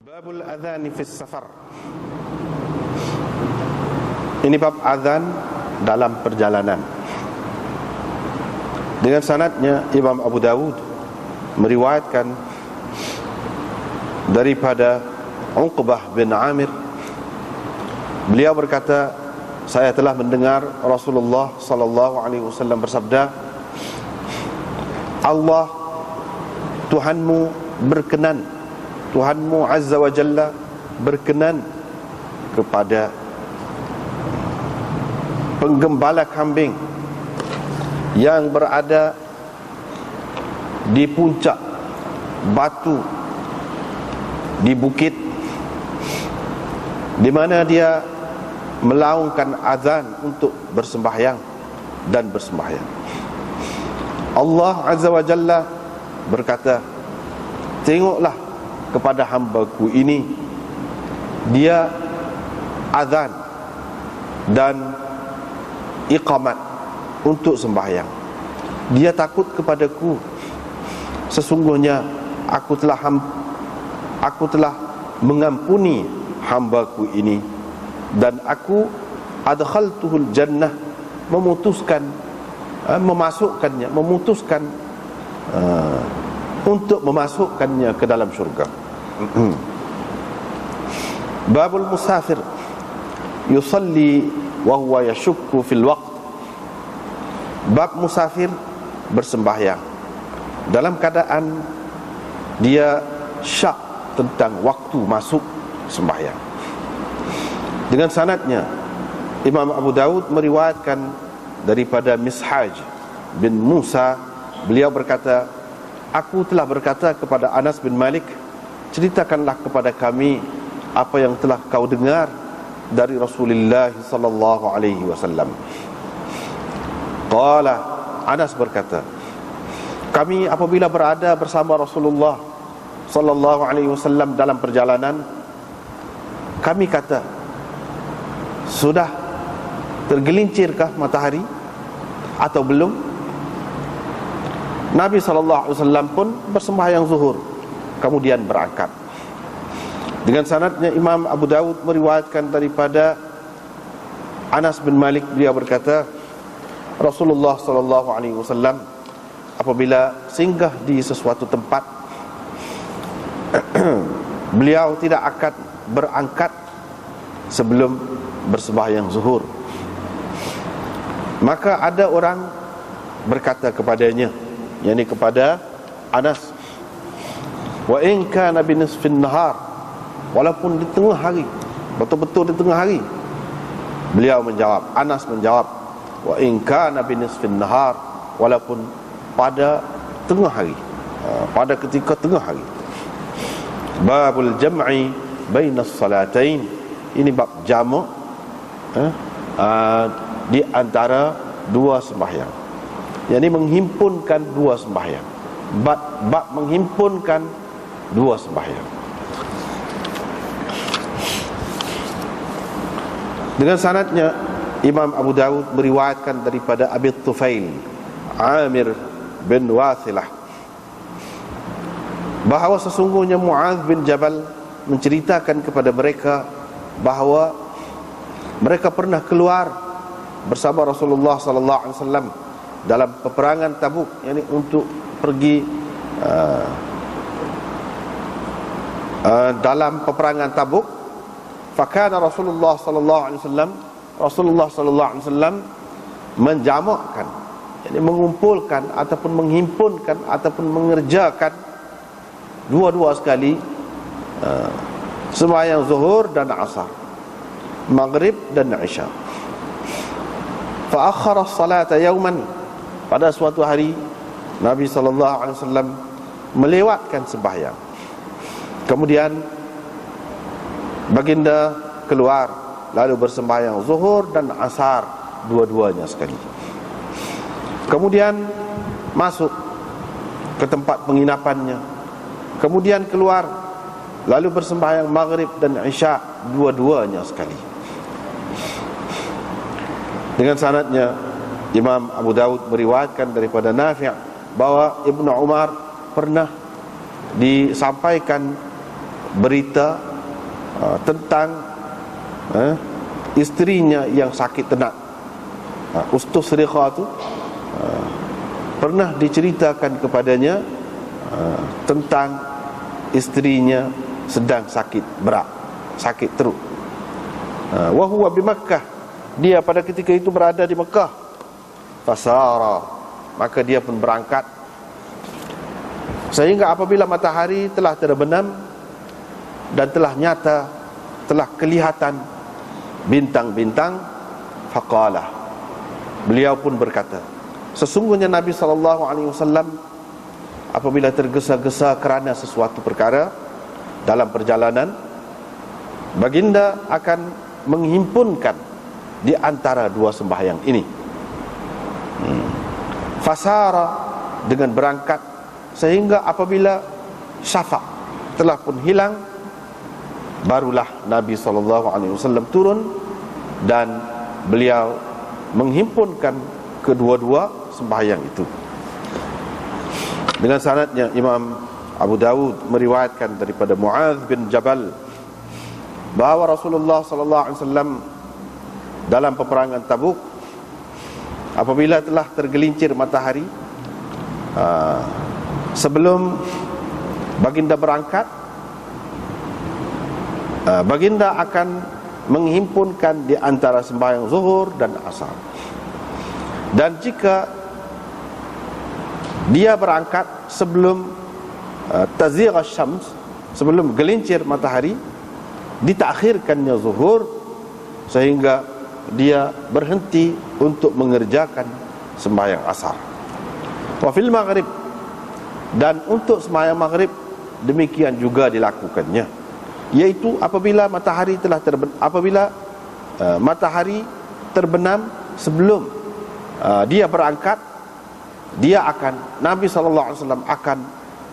Babul adzan fi safar. Ini bab azan dalam perjalanan. Dengan sanadnya Imam Abu Dawud meriwayatkan daripada Uqbah bin Amir. Beliau berkata, saya telah mendengar Rasulullah sallallahu alaihi wasallam bersabda, Allah Tuhanmu berkenan, Tuhanmu Azza wa Jalla berkenan kepada penggembala kambing yang berada di puncak batu di bukit, di mana dia melaungkan azan untuk bersembahyang dan bersembahyang. Allah Azza wa Jalla berkata, tengoklah kepada hamba-Ku ini, dia azan dan iqamat untuk sembahyang. Dia takut kepadaku. Sesungguhnya aku telah mengampuni hamba-Ku ini, dan aku adkhaltuhul jannah, memutuskan untuk memasukkannya ke dalam syurga. Babul musafir yusalli wa huwa yashukku fil waqt. Bab musafir bersembahyang dalam keadaan dia syak tentang waktu masuk sembahyang. Dengan sanadnya Imam Abu Dawud meriwayatkan daripada Mishaj bin Musa, beliau berkata, aku telah berkata kepada Anas bin Malik, ceritakanlah kepada kami apa yang telah kau dengar dari Rasulullah sallallahu alaihi wasallam. Qala, Anas berkata, kami apabila berada bersama Rasulullah sallallahu alaihi wasallam dalam perjalanan, kami kata, sudah tergelincirkah matahari atau belum? Nabi sallallahu alaihi wasallam pun bersembahyang zuhur, kemudian berangkat. Dengan sanadnya Imam Abu Dawud meriwayatkan daripada Anas bin Malik, beliau berkata, Rasulullah sallallahu alaihi wasallam apabila singgah di sesuatu tempat, beliau tidak akan berangkat sebelum bersembahyang zuhur. Maka ada orang berkata kepadanya, yakni kepada Anas, wa in kana bi nisfin nahar, walaupun di tengah hari, betul-betul di tengah hari. Beliau menjawab, Anas menjawab, wa in kana bi nisfin nahar, walaupun pada tengah hari, pada ketika tengah hari. Babul jam'i bainas salatain. Ini bab jamak di antara dua sembahyang, yakni menghimpunkan dua sembahyang. Bab menghimpunkan dua sembahyang. Dengan sanadnya Imam Abu Dawud meriwayatkan daripada Abi Tufail Amir bin Wathilah bahawa sesungguhnya Mu'adz bin Jabal menceritakan kepada mereka bahawa mereka pernah keluar bersama Rasulullah sallallahu alaihi wasallam dalam peperangan Tabuk, yakni untuk pergi dalam peperangan Tabuk. Fakana Rasulullah sallallahu alaihi wasallam menjamakkan, yakni mengumpulkan ataupun menghimpunkan ataupun mengerjakan dua-dua sekali sembahyang zuhur dan asar, maghrib dan isya. Fa akhara as-salata yawman, pada suatu hari Nabi sallallahu alaihi wasallam melewatkan sembahyang. Kemudian baginda keluar lalu bersembahyang zuhur dan asar dua-duanya sekali. Kemudian masuk ke tempat penginapannya, kemudian keluar lalu bersembahyang maghrib dan isya dua-duanya sekali. Dengan sanadnya Imam Abu Dawud meriwayatkan daripada Nafi' bahwa Ibnu Umar pernah disampaikan berita tentang isterinya yang sakit tenat. Ustusrikha tu pernah diceritakan kepadanya tentang isterinya sedang sakit berat, sakit teruk. Wa huwa bi Makkah, dia pada ketika itu berada di Mekah. Fasara, maka dia pun berangkat. Sehingga apabila matahari telah terbenam dan telah nyata, telah kelihatan bintang-bintang, faqala, beliau pun berkata, sesungguhnya Nabi SAW apabila tergesa-gesa kerana sesuatu perkara dalam perjalanan, baginda akan menghimpunkan di antara dua sembahyang ini. Fasara, dengan berangkat, sehingga apabila syafaq telah pun hilang, barulah Nabi SAW turun dan beliau menghimpunkan kedua-dua sembahyang itu. Dengan sanadnya Imam Abu Dawud meriwayatkan daripada Muadz bin Jabal bahawa Rasulullah SAW dalam peperangan Tabuk, apabila telah tergelincir matahari, sebelum baginda berangkat, baginda akan menghimpunkan di antara sembahyang zuhur dan asar. Dan jika dia berangkat sebelum tazigh asy-syams, sebelum gelincir matahari, ditakhirkannya zuhur sehingga dia berhenti untuk mengerjakan sembahyang asar. Wa fil maghrib, dan untuk sembahyang maghrib demikian juga dilakukannya, yaitu apabila matahari telah matahari terbenam sebelum dia berangkat, dia akan, Nabi SAW akan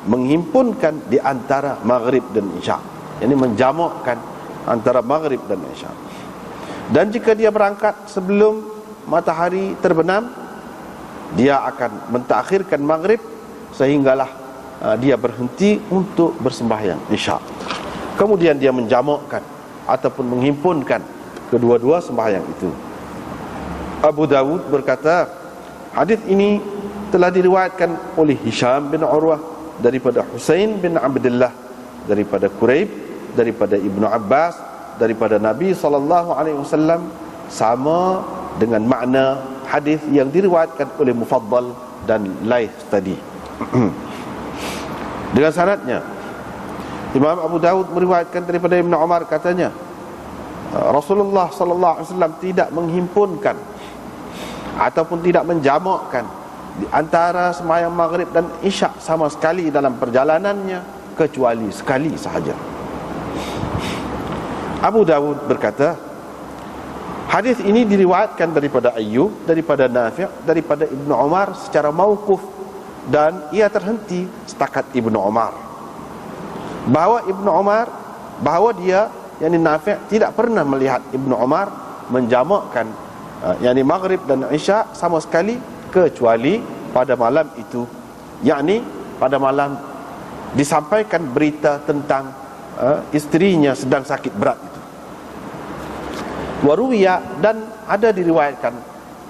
menghimpunkan di antara maghrib dan isya, yakni menjamakkan antara maghrib dan isya. Dan jika dia berangkat sebelum matahari terbenam, dia akan mentakhirkan maghrib sehinggalah dia berhenti untuk bersembahyang isya. Kemudian dia menjamakkan ataupun menghimpunkan kedua-dua sembahyang itu. Abu Dawud berkata, hadis ini telah diriwayatkan oleh Hisham bin Urwah daripada Husain bin Abdullah, daripada Quraib, daripada Ibnu Abbas, daripada Nabi SAW, sama dengan makna hadis yang diriwayatkan oleh Mufaddal dan Laith tadi. Dengan sanadnya, Imam Abu Dawud meriwayatkan daripada Ibnu Umar, katanya Rasulullah SAW tidak menghimpunkan ataupun tidak menjamakkan di antara sembahyang maghrib dan isyak sama sekali dalam perjalanannya, kecuali sekali sahaja. Abu Dawud berkata, hadis ini diriwayatkan daripada Ayyub, daripada Nafi', daripada Ibnu Umar secara mauquf, dan ia terhenti setakat Ibnu Umar. Bahawa dia, yakni Nafi', tidak pernah melihat Ibnu Umar menjamakkan yakni maghrib dan isya sama sekali, kecuali pada malam itu, yakni pada malam disampaikan berita tentang isterinya sedang sakit berat itu. Waruwiya, dan ada diriwayatkan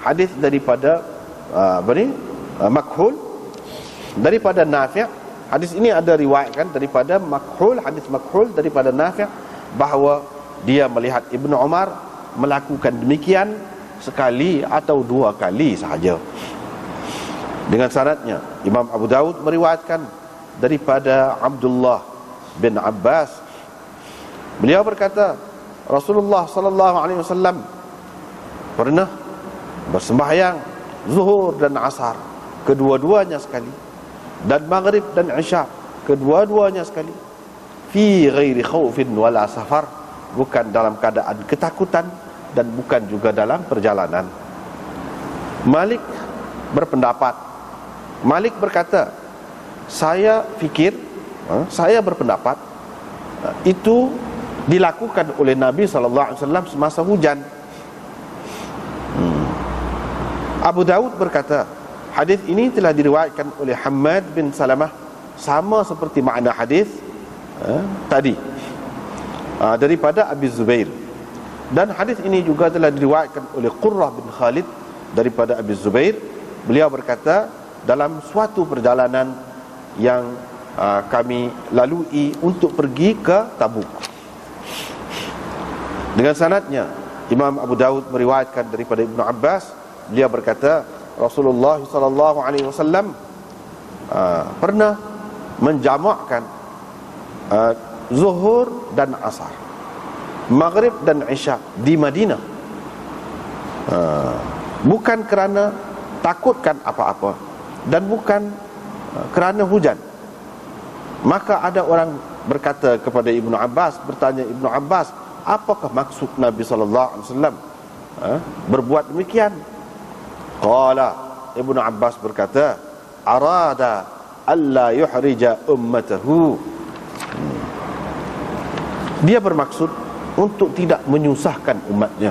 hadis daripada Makhul, daripada Nafi'. Hadis ini ada riwayatkan daripada Makhul, hadis Makhul daripada Nafi', bahawa dia melihat Ibnu Umar melakukan demikian sekali atau dua kali sahaja. Dengan sanadnya, Imam Abu Dawud meriwayatkan daripada Abdullah bin Abbas, beliau berkata, Rasulullah SAW pernah bersembahyang zuhur dan asar kedua-duanya sekali, dan maghrib dan isya kedua-duanya sekali, fi ghairi khaufin wala safar, bukan dalam keadaan ketakutan dan bukan juga dalam perjalanan. Malik berkata, saya berpendapat itu dilakukan oleh Nabi SAW semasa hujan. Abu Dawud berkata, hadis ini telah diriwayatkan oleh Hammad bin Salamah, sama seperti makna hadis tadi. daripada Abi Zubair. Dan hadis ini juga telah diriwayatkan oleh Qurrah bin Khalid daripada Abi Zubair. Beliau berkata, dalam suatu perjalanan yang kami lalui untuk pergi ke Tabuk, dengan sanadnya Imam Abu Dawud meriwayatkan daripada Ibnu Abbas, beliau berkata Rasulullah sallallahu alaihi wasallam pernah menjamakkan zuhur dan asar, maghrib dan isya di Madinah, bukan kerana takutkan apa-apa dan bukan kerana hujan. Maka ada orang berkata kepada Ibnu Abbas, bertanya Ibnu Abbas, apakah maksud Nabi sallallahu alaihi wasallam berbuat demikian? Qala, Ibnu Abbas berkata, arada alla yuhrija ummatahu. Dia bermaksud untuk tidak menyusahkan umatnya.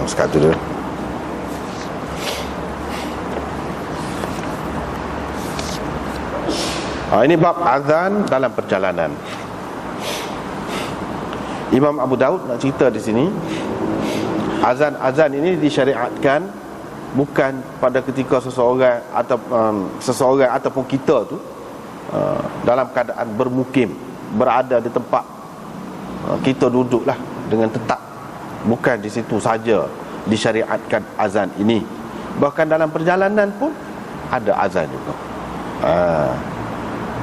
Sekali dulu. Ini bab azan dalam perjalanan. Imam Abu Daud nak cerita di sini, azan ini disyariatkan bukan pada ketika seseorang ataupun kita tu dalam keadaan bermukim, berada di tempat kita duduklah dengan tetap. Bukan di situ saja disyariatkan azan ini. Bahkan dalam perjalanan pun ada azan juga.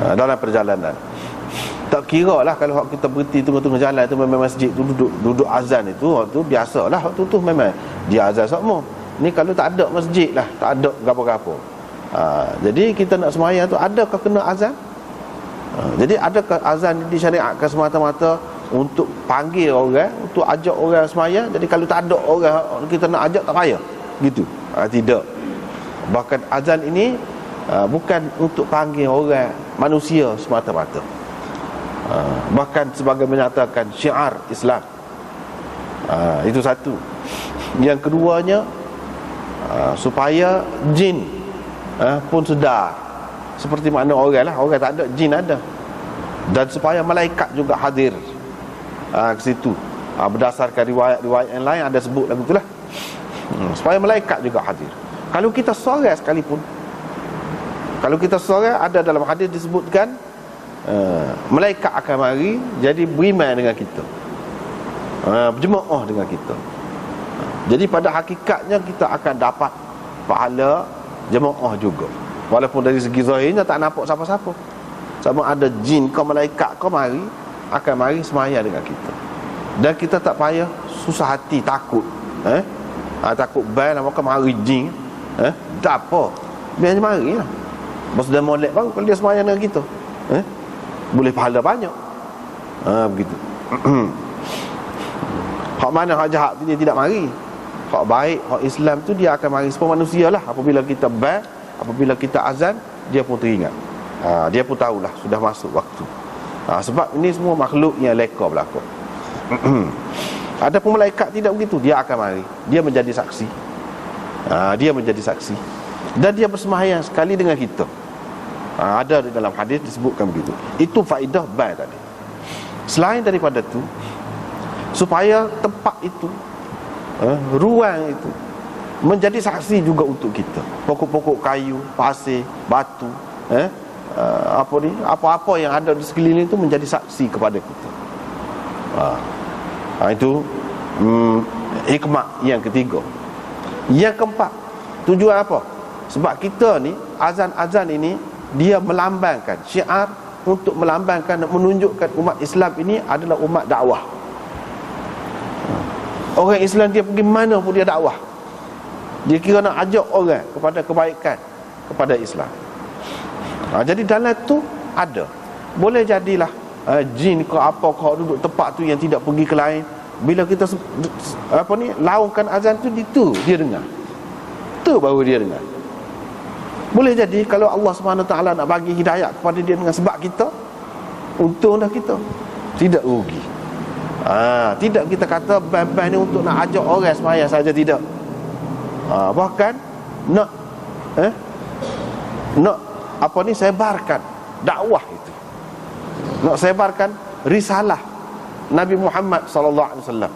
Dalam perjalanan, tak kira lah kalau kita berhenti tengah-tengah jalan tu, memang masjid tu duduk azan itu, waktu tu biasalah, waktu tu memang dia azan semua. Ni kalau tak ada masjid lah, tak ada gapo-gapo, jadi kita nak sembahyang tu, adakah kena azan? Jadi adakah azan disyariatkan semata-mata untuk panggil orang, untuk ajak orang sembahyang? Jadi kalau tak ada orang kita nak ajak, tak payah gitu? Tidak. Bahkan azan ini bukan untuk panggil orang manusia semata-mata, bahkan sebagai menyatakan syiar Islam. Itu satu. Yang keduanya, supaya jin pun sedar, seperti mana orang lah, orang tak ada, jin ada. Dan supaya malaikat juga hadir ke situ. Berdasarkan riwayat-riwayat yang lain ada sebut lagu itulah, supaya malaikat juga hadir. Kalau kita seorang sekalipun, kalau kita seorang, ada dalam hadis disebutkan malaikat akan mari jadi beriman dengan kita, berjemaah dengan kita. Jadi pada hakikatnya kita akan dapat pahala jemaah juga, walaupun dari segi zahirnya tak nampak siapa-siapa. Sama ada jin ke malaikat ke mari, akan mari semaya dengan kita. Dan kita tak payah susah hati, takut takut bai lah, maka mari jin, tak apa, biar dia mari lah. Masa dia molek baru kalau dia semaya dengan kita, boleh pahala banyak. Begitu. Hak mana hak jahat tu dia tidak mari. Hak baik, hak Islam tu dia akan mari. Semua manusia lah, apabila kita bai, apabila kita azan, dia pun teringat. Dia pun tahulah sudah masuk waktu. Sebab ini semua makhluk yang leka berlaku. Ada pun malaikat tidak begitu, dia akan mari, dia menjadi saksi. Dia menjadi saksi, dan dia bersembahyang sekali dengan kita. Ada di dalam hadis disebutkan begitu. Itu faedah bai tadi. Selain daripada itu, supaya tempat itu, ruang itu menjadi saksi juga untuk kita. Pokok-pokok kayu, pasir, batu, apa-apa yang ada di sekeliling itu menjadi saksi kepada kita. Itu hikmah yang ketiga. Yang keempat, tujuan apa? Sebab kita ni, azan-azan ini dia melambangkan syiar, untuk melambangkan dan menunjukkan umat Islam ini adalah umat dakwah. Orang Islam dia pergi mana pun dia dakwah. Dia kira nak ajak orang kepada kebaikan, kepada Islam. Jadi dalam tu ada, boleh jadilah jin ke apa kau duduk tempat tu yang tidak pergi ke lain. Bila kita laungkan azan tu, itu dia dengar, tu baru dia dengar. Boleh jadi kalau Allah SWT nak bagi hidayah kepada dia dengan sebab kita, untung dah kita, tidak rugi. Tidak kita kata ban ni untuk nak ajak orang sembahyang saja, tidak. Bahkan nak sebarkan dakwah itu, nak sebarkan risalah Nabi Muhammad sallallahu alaihi wasallam.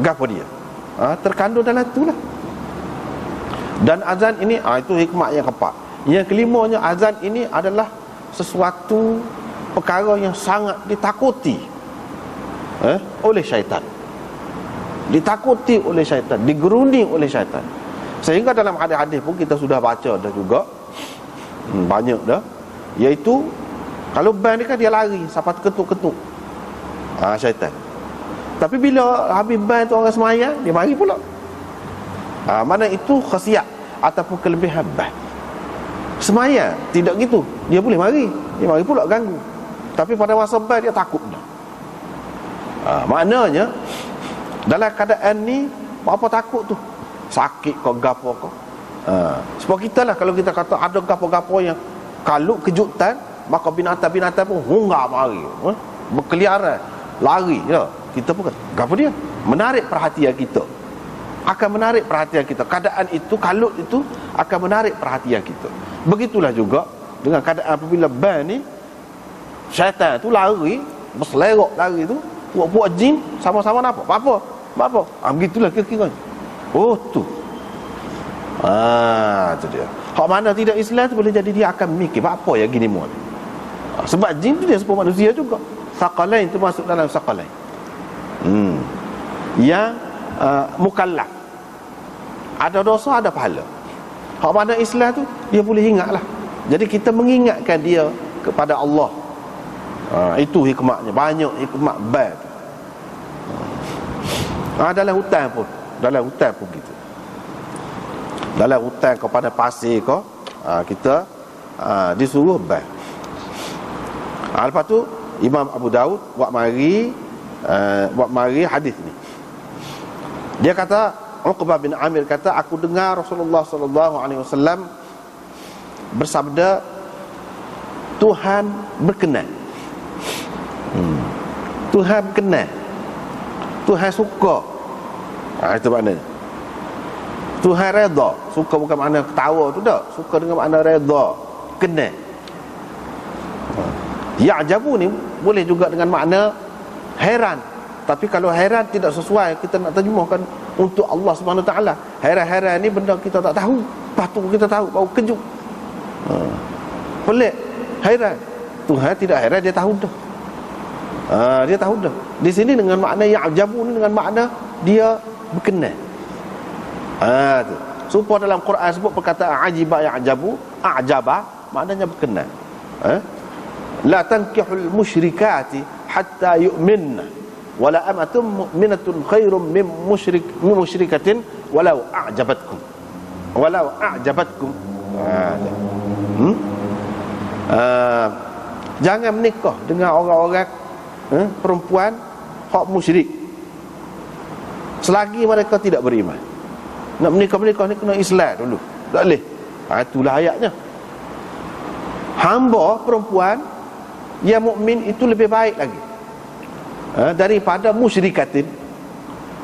Gapo dia? Terkandung dalam itulah. Dan azan ini itu hikmah yang keempat. Yang kelimanya, azan ini adalah sesuatu perkara yang sangat ditakuti oleh syaitan. Ditakuti oleh syaitan, digeruni oleh syaitan. Sehingga dalam hadis-hadis pun kita sudah baca dah juga, banyak dah, iaitu kalau ban ni kan dia lari sampai terketuk-ketuk syaitan. Tapi bila habis ban tu orang semayang, dia mari pula. Mana itu khasiat ataupun kelebihan ban. Semayang tidak gitu, dia boleh mari, dia mari pula ganggu. Tapi pada masa ban dia takut dah. Maknanya dalam keadaan ni apa takut tu? Sakit kau gapo kau. Sebab kita lah, kalau kita kata ada gapo-gapo yang kalau kejutan, maka binatang-binatang pun hungar mari, berkeliaran, lari ya. Kita pun kata, gapo dia? Menarik perhatian kita. Akan menarik perhatian kita. Keadaan itu, kalut itu akan menarik perhatian kita. Begitulah juga dengan keadaan apabila ban ni, syaitan tu lari, berselerok lari tu, puak-puak jin sama-sama nampak. Apa? Begitulah kira-kira. Tu. Tu dia. Hak mana tidak Islam tu boleh jadi dia akan mikir apa yang gini mu. Sebab jin tu dia seperti manusia juga. Saqalain tu masuk dalam saqalain. Yang mukallaf. Ada dosa, ada pahala. Hak mana Islam tu dia boleh ingatlah. Jadi kita mengingatkan dia kepada Allah. Itu hikmahnya. Banyak hikmah ban tu. Dalam hutan pun gitu. Dalam hutan kepada pasir kau, kita disuruh ban. Lepas tu Imam Abu Daud buat mari hadis ni. Dia kata, Uqbah bin Amir kata, aku dengar Rasulullah sallallahu alaihi wasallam bersabda, Tuhan berkenan. Tuhan berkenan. Tuhan suka. Itu maknanya. Tuhan redha. Suka bukan makna ketawa tu tak. Suka dengan makna redha, kenal. Ya'jabu ni boleh juga dengan makna heran. Tapi kalau heran tidak sesuai, kita nak terjemahkan untuk Allah Subhanahu Wa Taala. Heran-heran ni benda kita tak tahu, lepas tu kita tahu, baru kejut. Pelik, heran. Tuhan tidak heran, dia tahu dah. Dia tahu dah. Di sini dengan makna ya'jabu ni dengan makna dia berkenan. Tu. Supaya dalam Quran sebut perkataan ajiba ya'jabu, a'jaba maknanya berkenan. La tankihul musyrikati hatta yu'minna wala amatun mu'minatun khairum min musyrikatin walau a'jabatkum. Jangan menikah dengan orang-orang perempuan hak musyrik selagi mereka tidak beriman. Nak menikah ni kena Islam dulu. Tak boleh. Itulah ayatnya. Hamba perempuan yang mukmin itu lebih baik lagi daripada musyrikatin,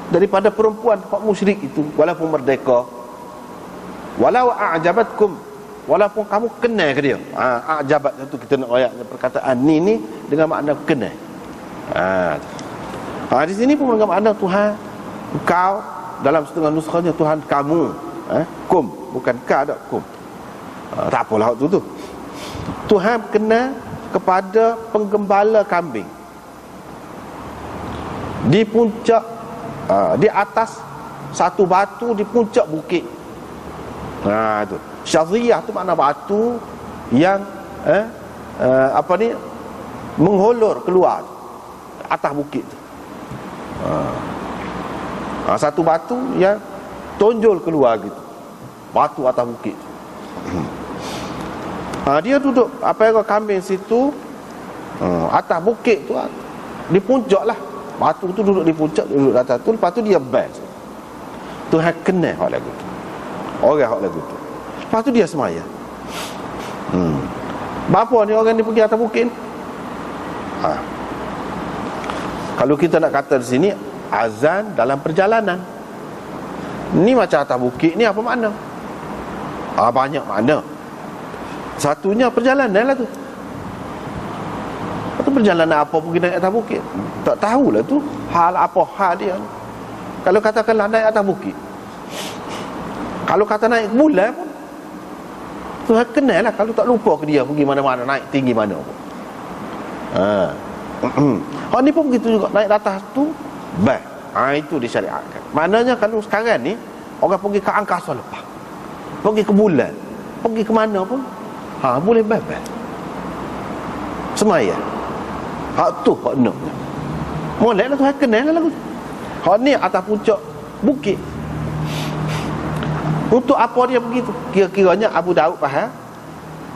daripada perempuan hak musyrik itu, walaupun merdeka. Walau a'jabatkum, walaupun kamu kenal ke dia. A'jabat itu kita nak ayatnya perkataan ni dengan makna kenal. Di sini pun dengan makna Tuhan engkau, dalam setengah nuskahnya Tuhan kamu, kum, bukan ka dak kum. Tak apalah waktu tu. Tuhan kena kepada penggembala kambing di puncak, di atas satu batu di puncak bukit. Tu syadhiyah tu makna batu yang mengholor keluar atas bukit tu. Satu batu yang tonjol keluar gitu, batu atas bukit tu. Dia duduk kambing situ, atas bukit tu, di puncak lah. Batu tu duduk di puncak, duduk atas tu. Lepas tu dia best. Tuhan kenal hak lagu tu, orang hak lagu tu. Lepas tu dia semaya. Bapa ni orang ni pergi atas bukit ni, Kalau kita nak kata di sini azan dalam perjalanan, ni macam atas bukit ni apa makna? Banyak makna. Satunya perjalanan lah tu. Atau perjalanan apa pergi naik atas bukit, tak tahulah tu hal apa hal dia. Kalau katakanlah naik atas bukit, kalau kata naik ke bulan pun tu kenal lah. Kalau tak lupa ke dia pergi mana-mana, naik tinggi mana pun. Ni pun begitu juga, naik atas tu baik. Itu disyariatkan. Maknanya kalau sekarang ni orang pergi ke angkasa lepas, pergi ke bulan, pergi ke mana pun boleh baik-baik semaya. Tu hak nak molek lah tu, kenal lah lagu tu. Hak ni atas puncak bukit. Untuk apa dia pergi tu? Kira-kiranya Abu Daud faham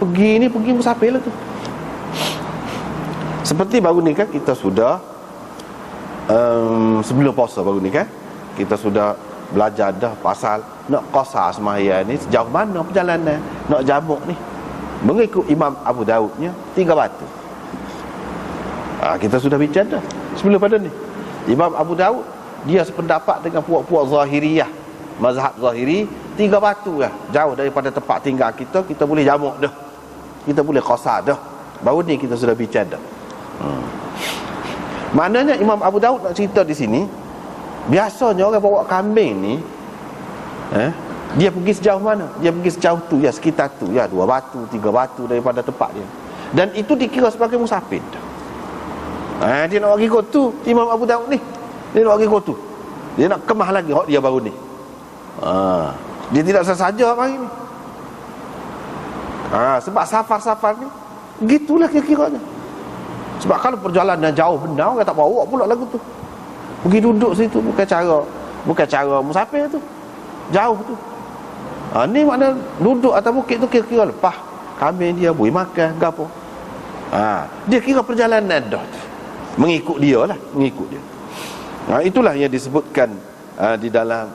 pergi ni, pergi musafir lah tu. Seperti baru ni kan kita sudah sebelum puasa baru ni kan kita sudah belajar dah pasal nak qasar sembahyang ni sejauh mana perjalanan nak jamuk ni. Mengikut Imam Abu Daudnya 3 batu. Kita sudah bincang dah sebelum pada ni. Imam Abu Daud dia sependapat dengan puak-puak Zahiriyah, mazhab Zahiri, 3 batu lah jauh daripada tempat tinggal kita, kita boleh jamuk dah, kita boleh qasar dah. Baru ni kita sudah bincang dah. Maknanya Imam Abu Daud nak cerita di sini, biasanya orang bawa kambing ni dia pergi sejauh mana? Dia pergi sejauh tu ya, sekitar tu ya, 2 batu, 3 batu daripada tempat dia. Dan itu dikira sebagai musafir. Dia nak pergi kotu, Imam Abu Daud ni dia nak pergi kotu, dia nak kemah lagi hak dia baru ni. Dia tidak saja hari ni. Sebab safar-safar ni gitulah kira-kiranya. Sebab kalau perjalanan jauh benar, orang tak bawa pula lagu tu, pergi duduk situ, bukan cara musafir tu, jauh tu. Ni makna duduk atas bukit tu kira-kira lepas kambing dia boleh makan ke apa. Dia kira perjalanan dah, mengikut dia lah, mengikut dia. Itulah yang disebutkan di dalam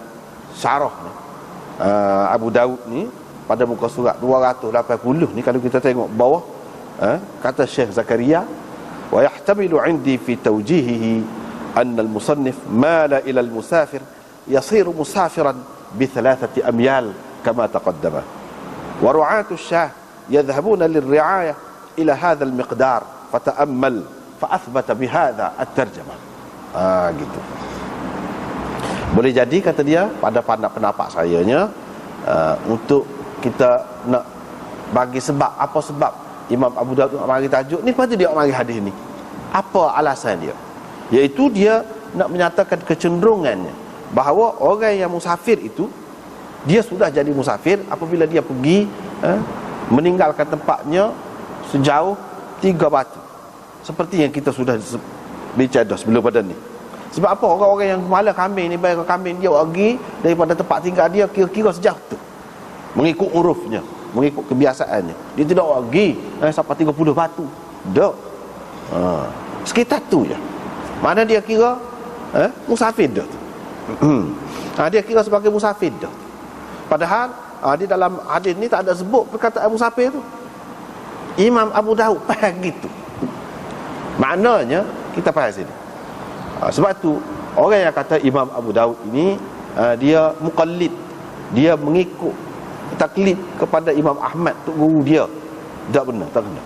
syarah ni, Abu Daud ni pada muka surat 280 ni. Kalau kita tengok bawah, kata Syekh Zakaria, wa yahtamilu 'indi fi tawjihihi anna al-musannif mala ila al-musafir yasiru musafiran bi 3 amyal kama taqaddama, wa ru'atu ash-shah yadhhabuna lir-ri'ayah ila hadha al-miqdar fata'ammal fa athbata bi hadha at-tarjamah. Gitu. Boleh jadi kata dia pada pendapat sayanya, untuk kita nak bagi sebab, apa sebab Imam Abu Daud nak bagi tajuk ni, patut dia nak bagi hadis ni. Apa alasan dia? Iaitu dia nak menyatakan kecenderungannya bahawa orang yang musafir itu, dia sudah jadi musafir apabila dia pergi meninggalkan tempatnya sejauh 3 batu. Seperti yang kita sudah bicara sebelum pada ni. Sebab apa? Orang-orang yang malah kambing ni, bayar kambing dia pergi daripada tempat tinggal dia kira-kira sejauh tu, mengikut urufnya, mengikut kebiasaannya. Dia tidak pergi sampai 30 batu. Tak. Sekitar tu je. Mana dia kira musafir dah. Dia kira sebagai musafir dah. Padahal di dalam hadis ni tak ada sebut perkataan musafir tu. Imam Abu Daud faham gitu. Maknanya kita faham sini. Sebab tu orang yang kata Imam Abu Daud ini dia muqallid, dia mengikut taklid kepada Imam Ahmad, tu guru dia, tak benar, tak benar.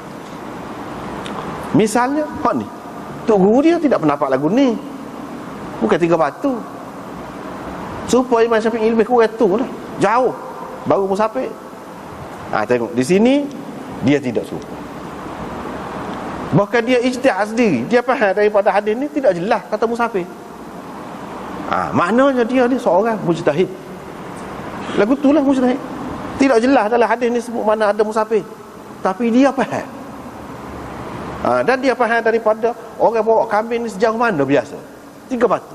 Misalnya hak ni, tu guru dia tidak pendapat lagu ni, bukan 3 batu. Supaya Imam Syafi'i lebih kurang tu lah, jauh baru musafir. Tengok di sini dia tidak suka. Bahkan dia ijtihad sendiri, dia faham daripada hadis ni tidak jelas kata musafir. Maknanya dia ni seorang mujtahid. Lagu tu lah mujtahid. Tidak jelas dalam hadis ni sebut mana ada musafir, tapi dia faham. Dan dia faham daripada orang bawa kambing ni sejauh mana biasa, 3 batu.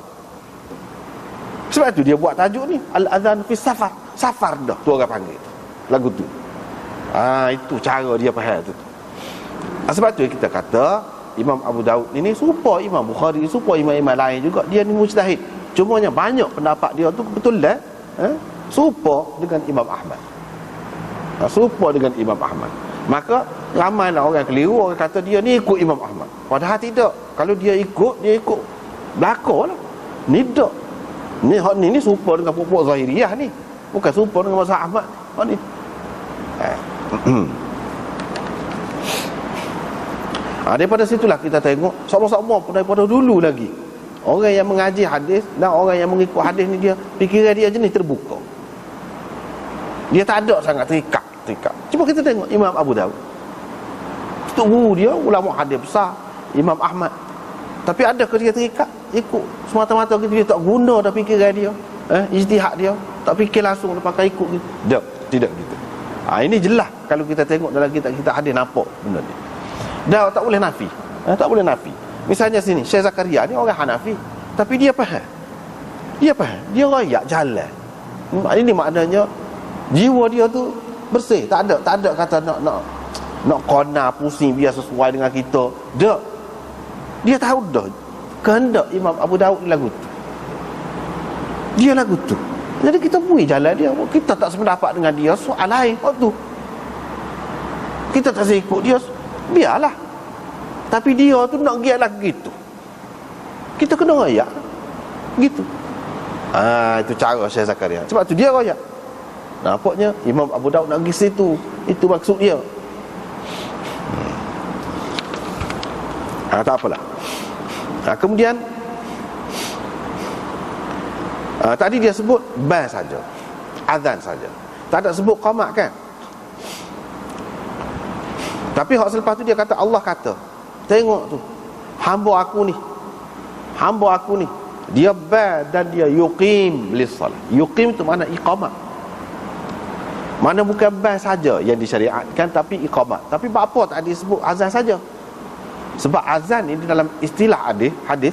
Sebab tu dia buat tajuk ni Al-Adhan fi Safar. Safar dah tu orang panggil tu, lagu tu. Itu cara dia faham tu. Sebab tu kita kata Imam Abu Daud ini serupa Imam Bukhari, serupa imam-imam lain juga, dia ni mujtahid. Cumanya banyak pendapat dia tu kebetulan serupa dengan Imam Ahmad. Serupa dengan Imam Ahmad. Maka ramailah orang keliru, orang kata dia ni ikut Imam Ahmad. Padahal tidak. Kalau dia ikut Belakang lah. Ni tak. Ni serupa dengan pokok Zahiriyah ni. Bukan serupa dengan mazhab Ahmad. Hak ni. Daripada situlah kita tengok sama-sama pun daripada dulu lagi. Orang yang mengaji hadis dan orang yang mengikut hadis ni, dia fikiran dia jenis terbuka. Dia tak ada sangat terikat. Cuba kita tengok Imam Abu Dawud. Tok guru dia ulama hadis besar, Imam Ahmad. Tapi adakah dia terikat? Ikut semata-mata gitu, dia tak guna dah fikiran dia, ijtihad dia, tak fikir langsung, dia pakai ikut gitu. Tidak gitu. Ini jelas kalau kita tengok dalam kitab-kitab hadis, nampak benda ni. Dah tak boleh nafi. Tak boleh nafi. Misalnya sini Syekh Zakaria ni orang Hanafi, tapi dia faham. Dia royak jalan. Ini maknanya jiwa dia tu bersih, tak ada kata nak kona pusing biar sesuai dengan kita. Dia tahu dah kehendak Imam Abu Dawud lagu tu. Dia lagu tu. Jadi kita bui jalan dia. Kita tak sependapat dengan dia, soal lain waktu. Kita tak ikut dia, biarlah. Tapi dia tu nak giat lagi gitu. Kita kena royak gitu. Itu cara Syekh Zakaria. Sebab tu dia royak. Nampaknya Imam Abu Dawud nak pergi situ. Itu maksud dia. Tak apalah. Kemudian tadi dia sebut ban saja, azan saja, tak ada sebut qamat kan. Tapi hak selepas tu dia kata, Allah kata, tengok tu hamba aku ni, dia ban dan dia yuqim lis-salah. Yuqim tu makna iqamah. Mana bukan ban saja yang disyariatkan, tapi iqamah. Tapi apa tak disebut azan saja? Sebab azan ini dalam istilah hadis,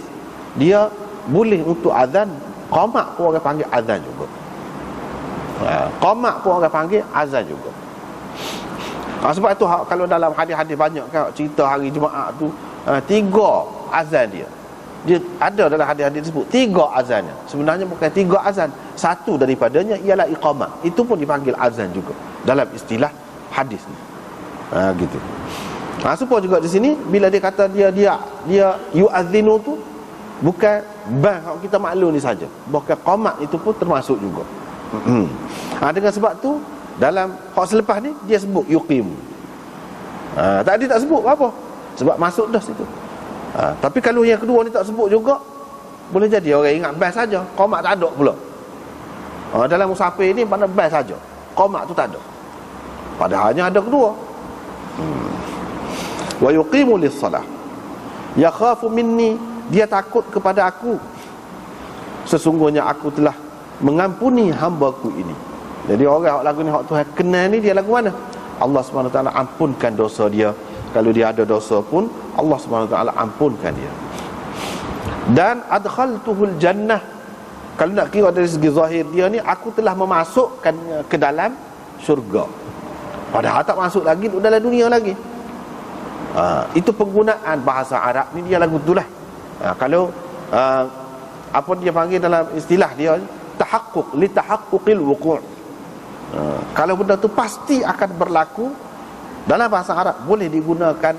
dia boleh untuk azan, qamat pun orang panggil azan juga. Qamat pun orang panggil azan juga. Sebab itu kalau dalam hadis-hadis banyak kan cerita hari Jumaat tu, 3 azan dia ada dalam hadis-hadis disebut 3 azannya. Sebenarnya bukan 3 azan, satu daripadanya ialah iqamah. Itu pun dipanggil azan juga dalam istilah hadis ni. Gitu. Supaya juga di sini bila dia kata dia yu'adzinu tu bukan ban kalau kita maklum ni saja, bahkan qamat itu pun termasuk juga. Dengan sebab tu dalam hak selepas ni dia sebut yuqim. Tadi tak sebut apa, sebab masuk dah situ. Tapi kalau yang kedua ni tak sebut juga, boleh jadi orang ingat ban saja, qamat tak ada pula. Dalam musafir ni mana ban saja, qamat tu tak ada, padahalnya ada kedua. Wa yuqimu lis-salah, yakhafu minni, dia takut kepada aku, sesungguhnya aku telah mengampuni hamba-Ku ini. Jadi orang lagu ni, hak Tuhan kenal ni, dia lagu mana? Allah SWT ampunkan dosa dia. Kalau dia ada dosa pun Allah SWT ampunkan dia. Dan adkhaltuhul jannah, kalau nak kira dari segi zahir dia ni, aku telah memasukkannya ke dalam syurga. Padahal tak masuk lagi dalam dunia lagi. Itu penggunaan bahasa Arab ni, dia lagu tu lah. Kalau apa dia panggil dalam istilah dia, tahaqquq, li tahaqquqil wuqu'. Kalau benda tu pasti akan berlaku, dalam bahasa Arab boleh digunakan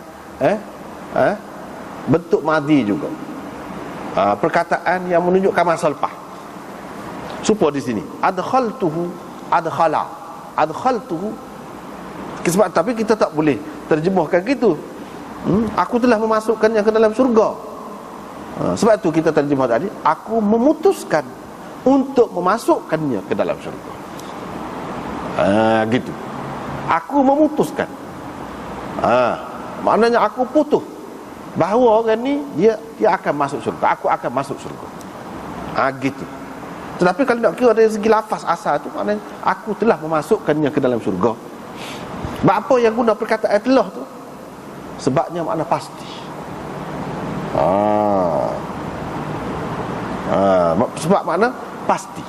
bentuk madhi juga, perkataan yang menunjukkan masa lepas. Supaya di sini adkhaltuhu, adkhaltuhu. Sebab tapi kita tak boleh terjemahkan gitu. Aku telah memasukkannya ke dalam syurga. Sebab tu kita terjemah tadi, aku memutuskan untuk memasukkannya ke dalam syurga. Gitu. Aku memutuskan. Maknanya aku putus bahawa orang ni dia akan masuk syurga. Aku akan masuk syurga. Gitu. Tetapi kalau nak kira dari segi lafaz asal tu, maknanya aku telah memasukkannya ke dalam syurga. Apa yang guna perkataan telah tu? Sebabnya makna pasti. Sebab makna pasti.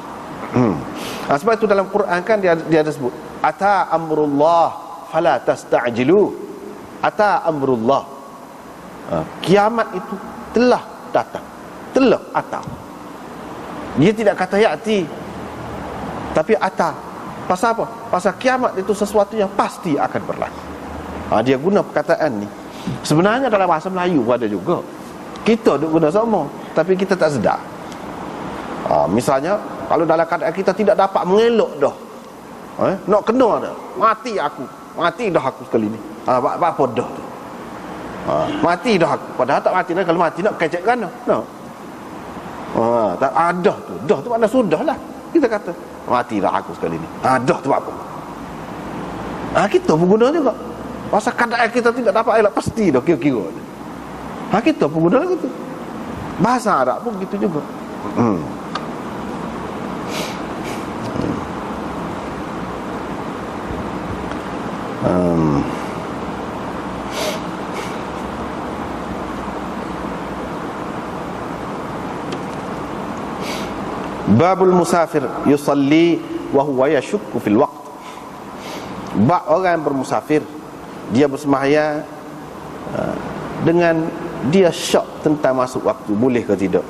Sebab itu dalam Quran kan dia ada sebut, ata amrullah fala tasta'jilu. Ata amrullah, kiamat itu telah datang, telah ata. Dia tidak kata ya'ti, tapi ata. Pasal apa? Pasal kiamat itu sesuatu yang pasti akan berlaku. Dia guna perkataan ni. Sebenarnya dalam bahasa Melayu ada juga, kita duk guna sama, tapi kita tak sedar. Misalnya kalau dalam keadaan kita tidak dapat mengelak dah, nak kena dah, mati dah aku sekali ni, apa dah tu, mati dah aku. Padahal tak mati dah. Kalau mati nak kecek kan no. Tak ada tu, dah tu makna sudah lah. Kita kata mati dah aku sekali ni, dah tu apa. Kita pun guna juga. Pasal keadaan kita tidak dapat elak, pasti dah kira-kira. Kita pun guna lagu tu. Bahasa Arab pun gitu juga. Babul musafir yusalli wa huwa yashukku fil waqt. Bab orang yang bermusafir, dia bersembahyang dengan dia syak tentang masuk waktu, boleh ke tidak?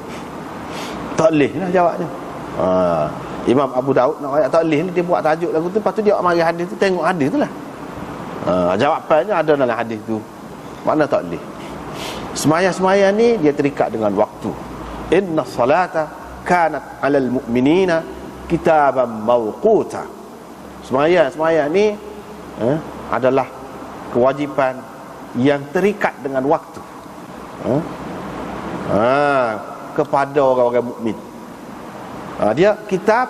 Tak boleh lah jawabnya. Imam Abu Daud nak ayat tak boleh ni, dia buat tajuk lagu tu, lepas tu dia mari hadis tu, tengok hadis tu lah. Jawapannya ada dalam hadis tu. Mana tak boleh. Sembahyang ni dia terikat dengan waktu. Inna salata kanat 'alal mu'minina kitaban mawquta. Sembahyang ni adalah kewajipan yang terikat dengan waktu. Kepada orang-orang mukmin. Dia kitab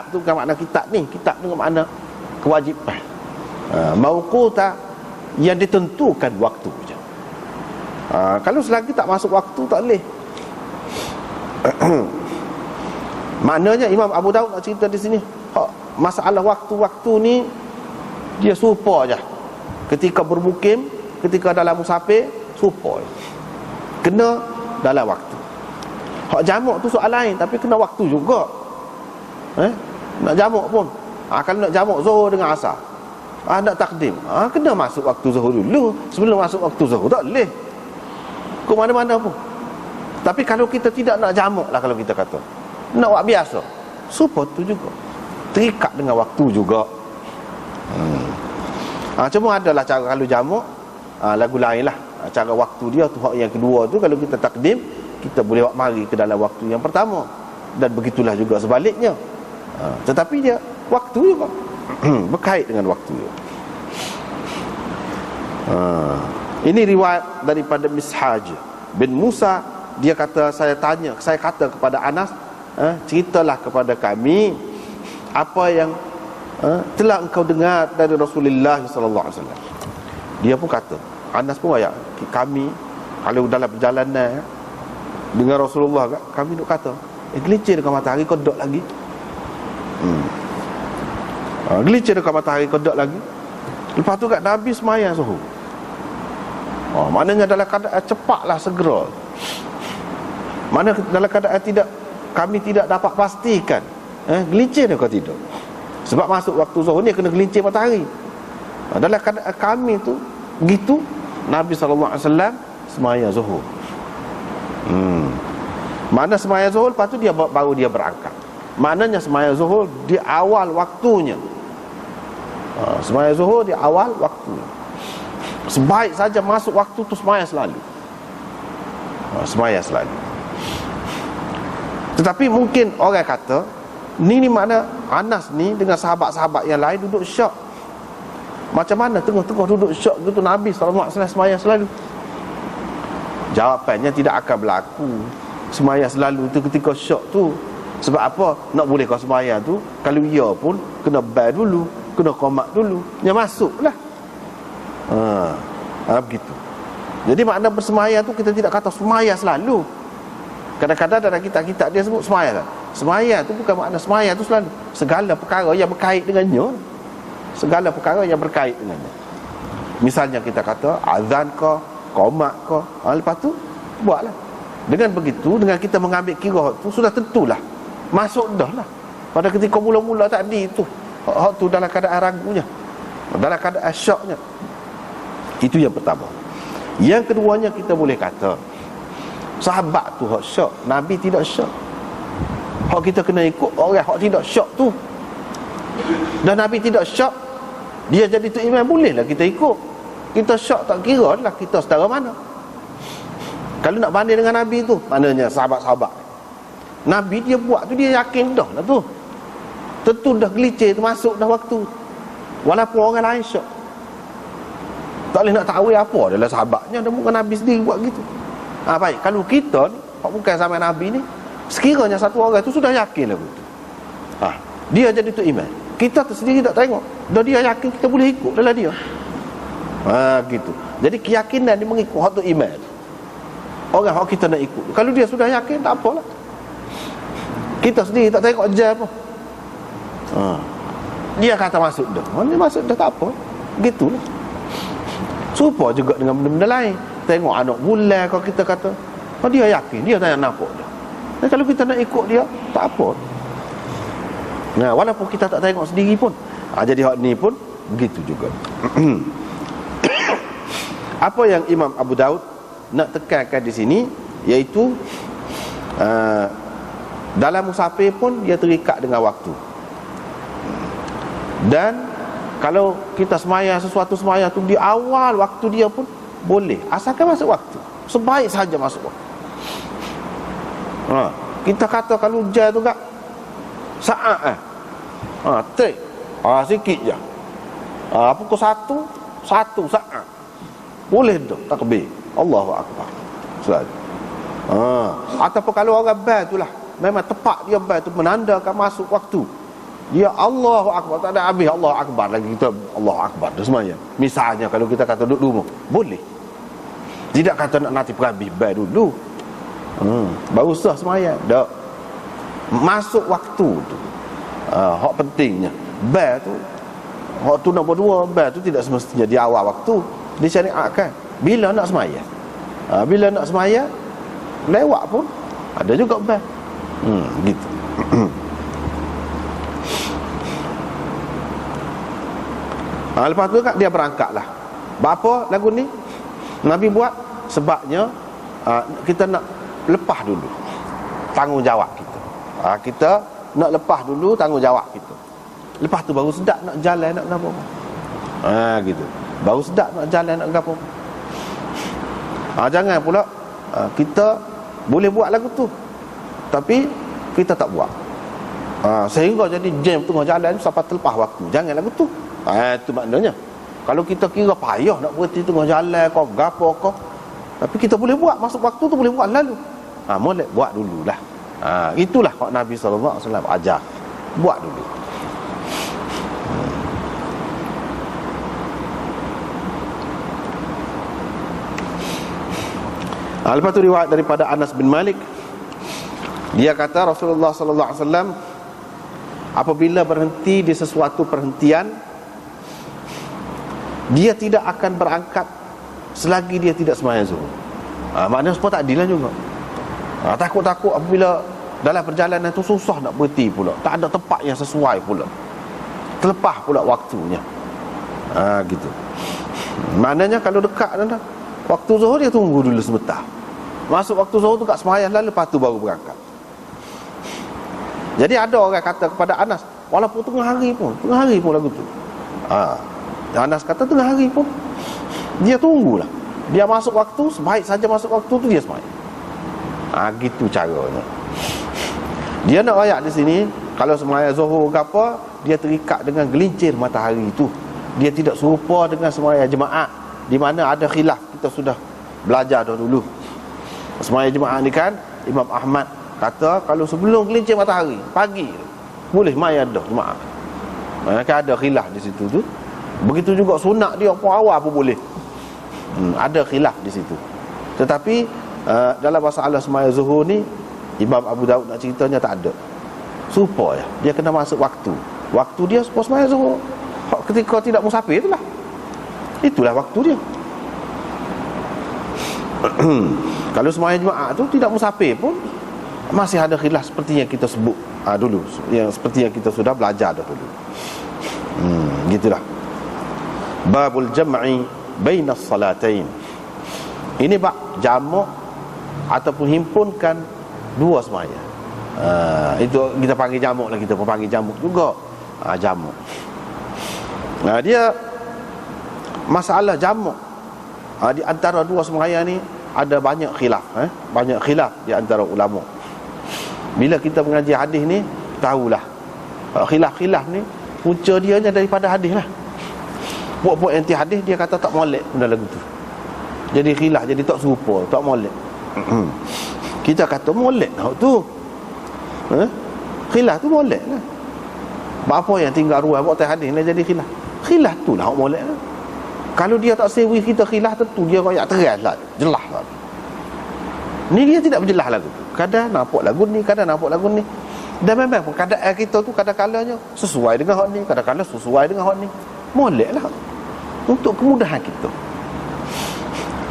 tu bukan makna kitab ni, kitab tu makna kewajipan. Mauquta yang ditentukan waktu je. Kalau selagi tak masuk waktu tak boleh. Maknanya Imam Abu Daud nak cerita di sini, masalah waktu-waktu ni dia serupa je. Ketika bermukim, ketika dalam musafir, serupa je. Kena dalam waktu. Hak jamak tu soal lain, tapi kena waktu juga. Nak jamak pun, kalau nak jamak Zuhur dengan Asar, nak takdim, kena masuk waktu Zuhur dulu. Sebelum masuk waktu Zuhur tak boleh ke mana-mana pun. Tapi kalau kita tidak nak jamak lah, kalau kita kata nak buat biasa, support tu juga terikat dengan waktu juga. Cuma adalah cara kalau jamak lagu lain lah. Cara waktu dia tu, hak yang kedua tu, kalau kita takdim, kita boleh buat mari ke dalam waktu yang pertama, dan begitulah juga sebaliknya. Tetapi dia waktu juga berkait dengan waktu juga. Ini riwayat daripada Mishaj bin Musa. Dia kata, saya kata kepada Anas, ceritalah kepada kami apa yang telah engkau dengar dari Rasulullah sallallahu alaihi wasallam. Dia pun kata, Anas pun ayat, kami kalau dalam perjalanan dengan Rasulullah, kami duk kata, gelincir dekat matahari kodok lagi. Gelincir dekat matahari kodok lagi. Lepas tu kat Nabi semayang suhu. Maknanya dalam keadaan cepatlah segera. Mana dalam keadaan kami tidak dapat pastikan gelincir ke tidak. Sebab masuk waktu zuhur ni kena gelincir matahari. Dalam keadaan kami tu begitu, Nabi SAW semayang zuhur. Mana semayang zuhur, lepas tu baru dia berangkat. Maknanya semayang zuhur di awal waktunya. Semayang zuhur di awal waktunya. Sebaik saja masuk waktu tu semayang selalu. Semayang selalu. Tetapi mungkin orang kata, ni makna Anas ni dengan sahabat-sahabat yang lain duduk syak. Macam mana tengah-tengah duduk syak gitu Nabi SAW semayang selalu? Jawapannya tidak akan berlaku semayang selalu tu ketika syak tu. Sebab apa? Nak boleh kau semayang tu, kalau ia pun kena bayar dulu, kena qomat dulu, yang masuk lah. Begitu. Jadi makna bersemayang tu, kita tidak kata semayang selalu. Kadang-kadang dalam kitab-kitab dia sebut semayang. Semayang tu bukan makna semayang tu selalu. Segala perkara yang berkait dengannya. Segala perkara yang berkait dengannya. Misalnya kita kata azan ke, qomat ke, lepas tu buatlah. Dengan begitu, dengan kita mengambil kira tu, sudah tentulah masuk dah lah. Pada ketika mula-mula tadi tu, hak tu dalam keadaan ragunya, dalam keadaan syaknya. Itu yang pertama. Yang keduanya, kita boleh kata sahabat tu hak syak, Nabi tidak syak. Hak kita kena ikut orang hak tidak syak tu. Dan Nabi tidak syak, dia jadi tu imam, bolehlah kita ikut. Kita syak tak kira lah kita setara mana. Kalau nak banding dengan Nabi tu, maknanya sahabat-sahabat Nabi dia buat tu dia yakin dah lah tu. Tentu dah gelicir tu, masuk dah waktu. Walaupun orang lain syok, tak boleh nak tahu apa adalah sahabatnya, dan bukan Nabi sendiri buat gitu. Baik, kalau kita ni bukan zaman Nabi ni, sekiranya satu orang tu sudah yakin lah betul, dia jadi tu iman, kita tu sendiri tak tengok, dah dia yakin kita boleh ikut dalam dia. Gitu. Jadi keyakinan dia mengikut hak tu iman. Orang hak kita nak ikut, kalau dia sudah yakin tak apalah. Kita sendiri tak tengok je apa. Dia kata masuk dah, dia masuk dah tak apa. Gitulah. Serupa juga dengan benda-benda lain. Tengok anak bulan, kalau kita kata dia yakin, dia tak nak nampak dah. Dan kalau kita nak ikut dia, tak apa. Nah, walaupun kita tak tengok sendiri pun. Jadi hak ni pun begitu juga. Apa yang Imam Abu Daud nak tekankan di sini, iaitu dalam musafir pun dia terikat dengan waktu. Dan kalau kita semaya sesuatu semaya tu di awal waktu dia pun boleh, asalkan masuk waktu, sebaik saja masuk waktu. Kita kata kalau hujan tu kak saat take sikit je, pukul 1 saat boleh dah takbir Allahu Akbar selalu. Ataupun kalau orang bal tu lah, memang tepat dia bal tu menandakan masuk waktu, dia Allahu Akbar, tak ada habis Allahu Akbar lagi, kita Allahu Akbar dah semaya. Misalnya kalau kita kata duduk rumah, boleh. Tidak kata nak nanti perhabis bal dulu, baru sah semaya. Tak, masuk waktu tu hak pentingnya. Bal tu hak tu nombor 2, bal tu tidak semestinya di awal waktu, disyariatkan bila nak semaya. Bila nak semaya lewat pun ada juga bal. Gitu. Lepas tu kan dia berangkat lah. Berapa lagu ni Nabi buat? Sebabnya kita nak lepas dulu tanggungjawab kita. Kita nak lepas dulu tanggungjawab kita. Lepas tu baru sedap nak jalan nak apa. Gitu. Baru sedap nak jalan nak apa. Jangan pula kita boleh buat lagu tu tapi kita tak buat, sehingga jadi jam tengah jalan sampai terlepas waktu. Jangan lagu tu. Itu maknanya kalau kita kira payah nak berhenti tengah jalan kau gapo kau, tapi kita boleh buat masuk waktu tu, boleh buat lalu. Molek buat dululah. Itulah hak Nabi sallallahu alaihi wasallam ajar, buat dulu. Lepas tu riwayat daripada Anas bin Malik, dia kata Rasulullah sallallahu alaihi wasallam apabila berhenti di sesuatu perhentian, dia tidak akan berangkat selagi dia tidak sembahyang zuhur. Maknanya semua tak adil juga. Takut-takut apabila dalam perjalanan tu susah nak berhenti pula, tak ada tempat yang sesuai pula, terlepas pula waktunya. Gitu. Maknanya kalau dekat dah waktu zuhur, dia tunggu dulu sebentar. Masuk waktu zuhur tu kat sembahyang lalu, lepas tu baru berangkat. Jadi ada orang kata kepada Anas, walaupun tengah hari pun lagu tu. Anas kata tengah hari pun dia tunggulah. Dia masuk waktu, sebaik saja masuk waktu tu dia sembahyang. Gitu caranya. Dia nak ayat di sini, kalau sembahyang zuhur ke apa, dia terikat dengan gelincir matahari itu. Dia tidak serupa dengan sembahyang jemaah, di mana ada khilaf. Kita sudah belajar dah dulu. Sembahyang jemaah ni kan, Imam Ahmad kata kalau sebelum gelincir matahari pagi boleh sembahyang dah jemaah. Kan ada khilaf di situ tu. Begitu juga sunat dia pun awal pun boleh. Ada khilaf di situ. Tetapi dalam masalah sembahyang zuhur ni, Imam Abu Daud nak ceritanya tak ada. Serupa ya, dia kena masuk waktu. Waktu dia sembahyang zuhur ketika tidak musafir itulah. Itulah waktu dia. Kalau sembahyang jemaah tu tidak musafir pun masih ada khilaf seperti yang kita sebut dulu, yang seperti yang kita sudah belajar dah dulu. Gitulah. Babul jam'i bainas salatain. Ini bab jamak ataupun himpunkan dua sembahyang. Itu kita panggil jamak lah, kita pun panggil jamak juga. Jamak. Dia masalah jamak di antara dua sembahyang ni ada banyak khilaf, banyak khilaf di antara ulama. Bila kita mengaji hadis ni, tahulah khilaf-khilaf ni punca dia daripada hadis lah. Puak-puak anti hadis dia kata tak molek benda lagu tu. Jadi khilaf, jadi tak serupa, tak molek. Kita kata molek lah tu. Khilaf tu molek lah. Apa yang tinggal ruang buat hadis ni jadi khilaf. Khilaf tu lah hak molek lah. Kalau dia tak sewi kita khilaf, tentu dia royak teras lah, jelas lah. Ni dia tidak berjelas lagu tu. Kadang nampak lagu ni, kadang nampak lagu ni. Dan memang keadaan kita tu kadang-kadangnya sesuai dengan hak ni, kadang-kadang sesuai dengan hak ni. Molek lah untuk kemudahan kita.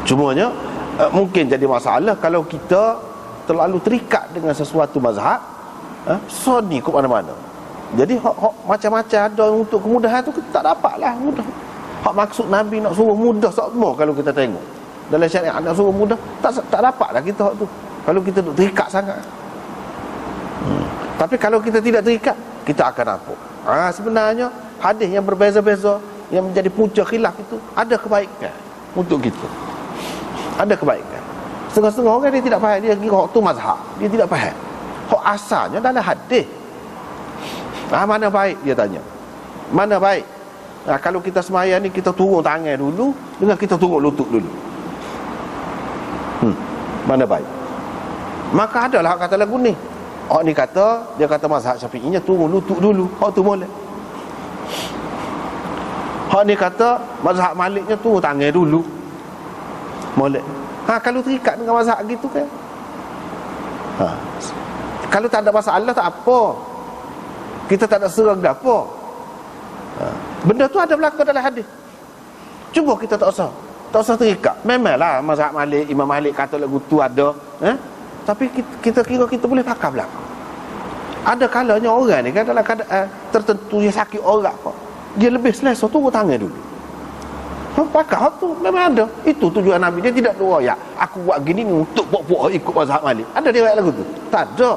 Cumanya mungkin jadi masalah kalau kita terlalu terikat dengan sesuatu mazhab, soni ke mana-mana. Jadi hak macam-macam ada untuk kemudahan tu kita tak dapat lah mudah. Hak maksud Nabi nak suruh mudah semua kalau kita tengok dalam syariat nak suruh mudah, tak dapat lah kita hak tu kalau kita duk terikat sangat. Tapi kalau kita tidak terikat, kita akan nampak sebenarnya hadis yang berbeza-beza yang menjadi punca khilaf itu ada kebaikan untuk kita. Ada kebaikan. Setengah-setengah orang dia tidak faham, dia kira hak tu mazhab, dia tidak faham hak asalnya dalam hadis. Mana baik, dia tanya, mana baik? Kalau kita sembahyang ni kita turun tangan dulu dengan kita turun lutut dulu, mana baik? Maka adalah kata lagu ni. Hak ni kata, dia kata mazhab Syafi'inya turun lutut dulu, hak tu boleh. Hak ni kata mazhab Maliknya turun tangan dulu, boleh. Kalau terikat dengan mazhab gitu kan, kalau tak ada masalah tak apa, kita tak ada serang dah apa. Benda tu ada berlaku dalam hadis. Cuba kita tak usah terikat. Memanglah mazhab Malik, Imam Malik kata lagu tu ada, tapi kita kira kita boleh pakai belakang. Ada kalanya orang ni kan dalam keadaan tertentu dia sakit orang apa, dia lebih selesa turun tangan dulu. Pakai hak tu memang ada. Itu tujuan Nabi. Dia tidak doa aku buat gini ni untuk puak-puak ikut mazhab Malik. Ada dia buat lagu tu? Tak ada.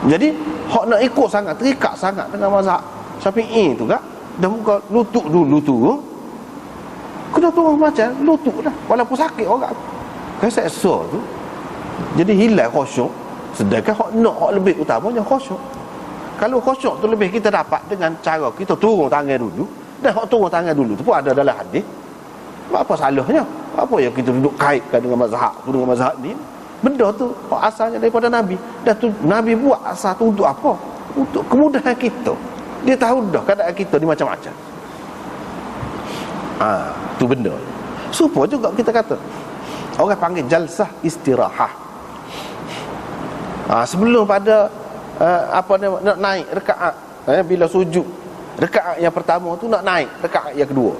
Jadi hak nak ikut sangat, terikat sangat dengan mazhab Syafi'i tu kan, dah muka lutut dulu tu, kena turun macam lutut dah walaupun sakit orang kan seksa tu. Jadi hilang khusyuk. Sedangkan hak lebih utamanya khusyuk. Kalau khusyuk tu lebih kita dapat dengan cara kita turun tangan dulu. Dan hak turun tangan dulu tu pun ada dalam hadis. Apa salahnya? Apa yang kita duduk kaitkan dengan mazhab tu, dengan mazhab ni? Benda tu asalnya daripada Nabi. Dan tu Nabi buat asal tu untuk apa? Untuk kemudahan kita. Dia tahu dah keadaan kita ni macam-macam. Tu benda. Supaya juga kita kata orang panggil jalsah istirahah. Sebelum pada nak naik rakaat, bila sujud rakaat yang pertama tu nak naik rakaat yang kedua,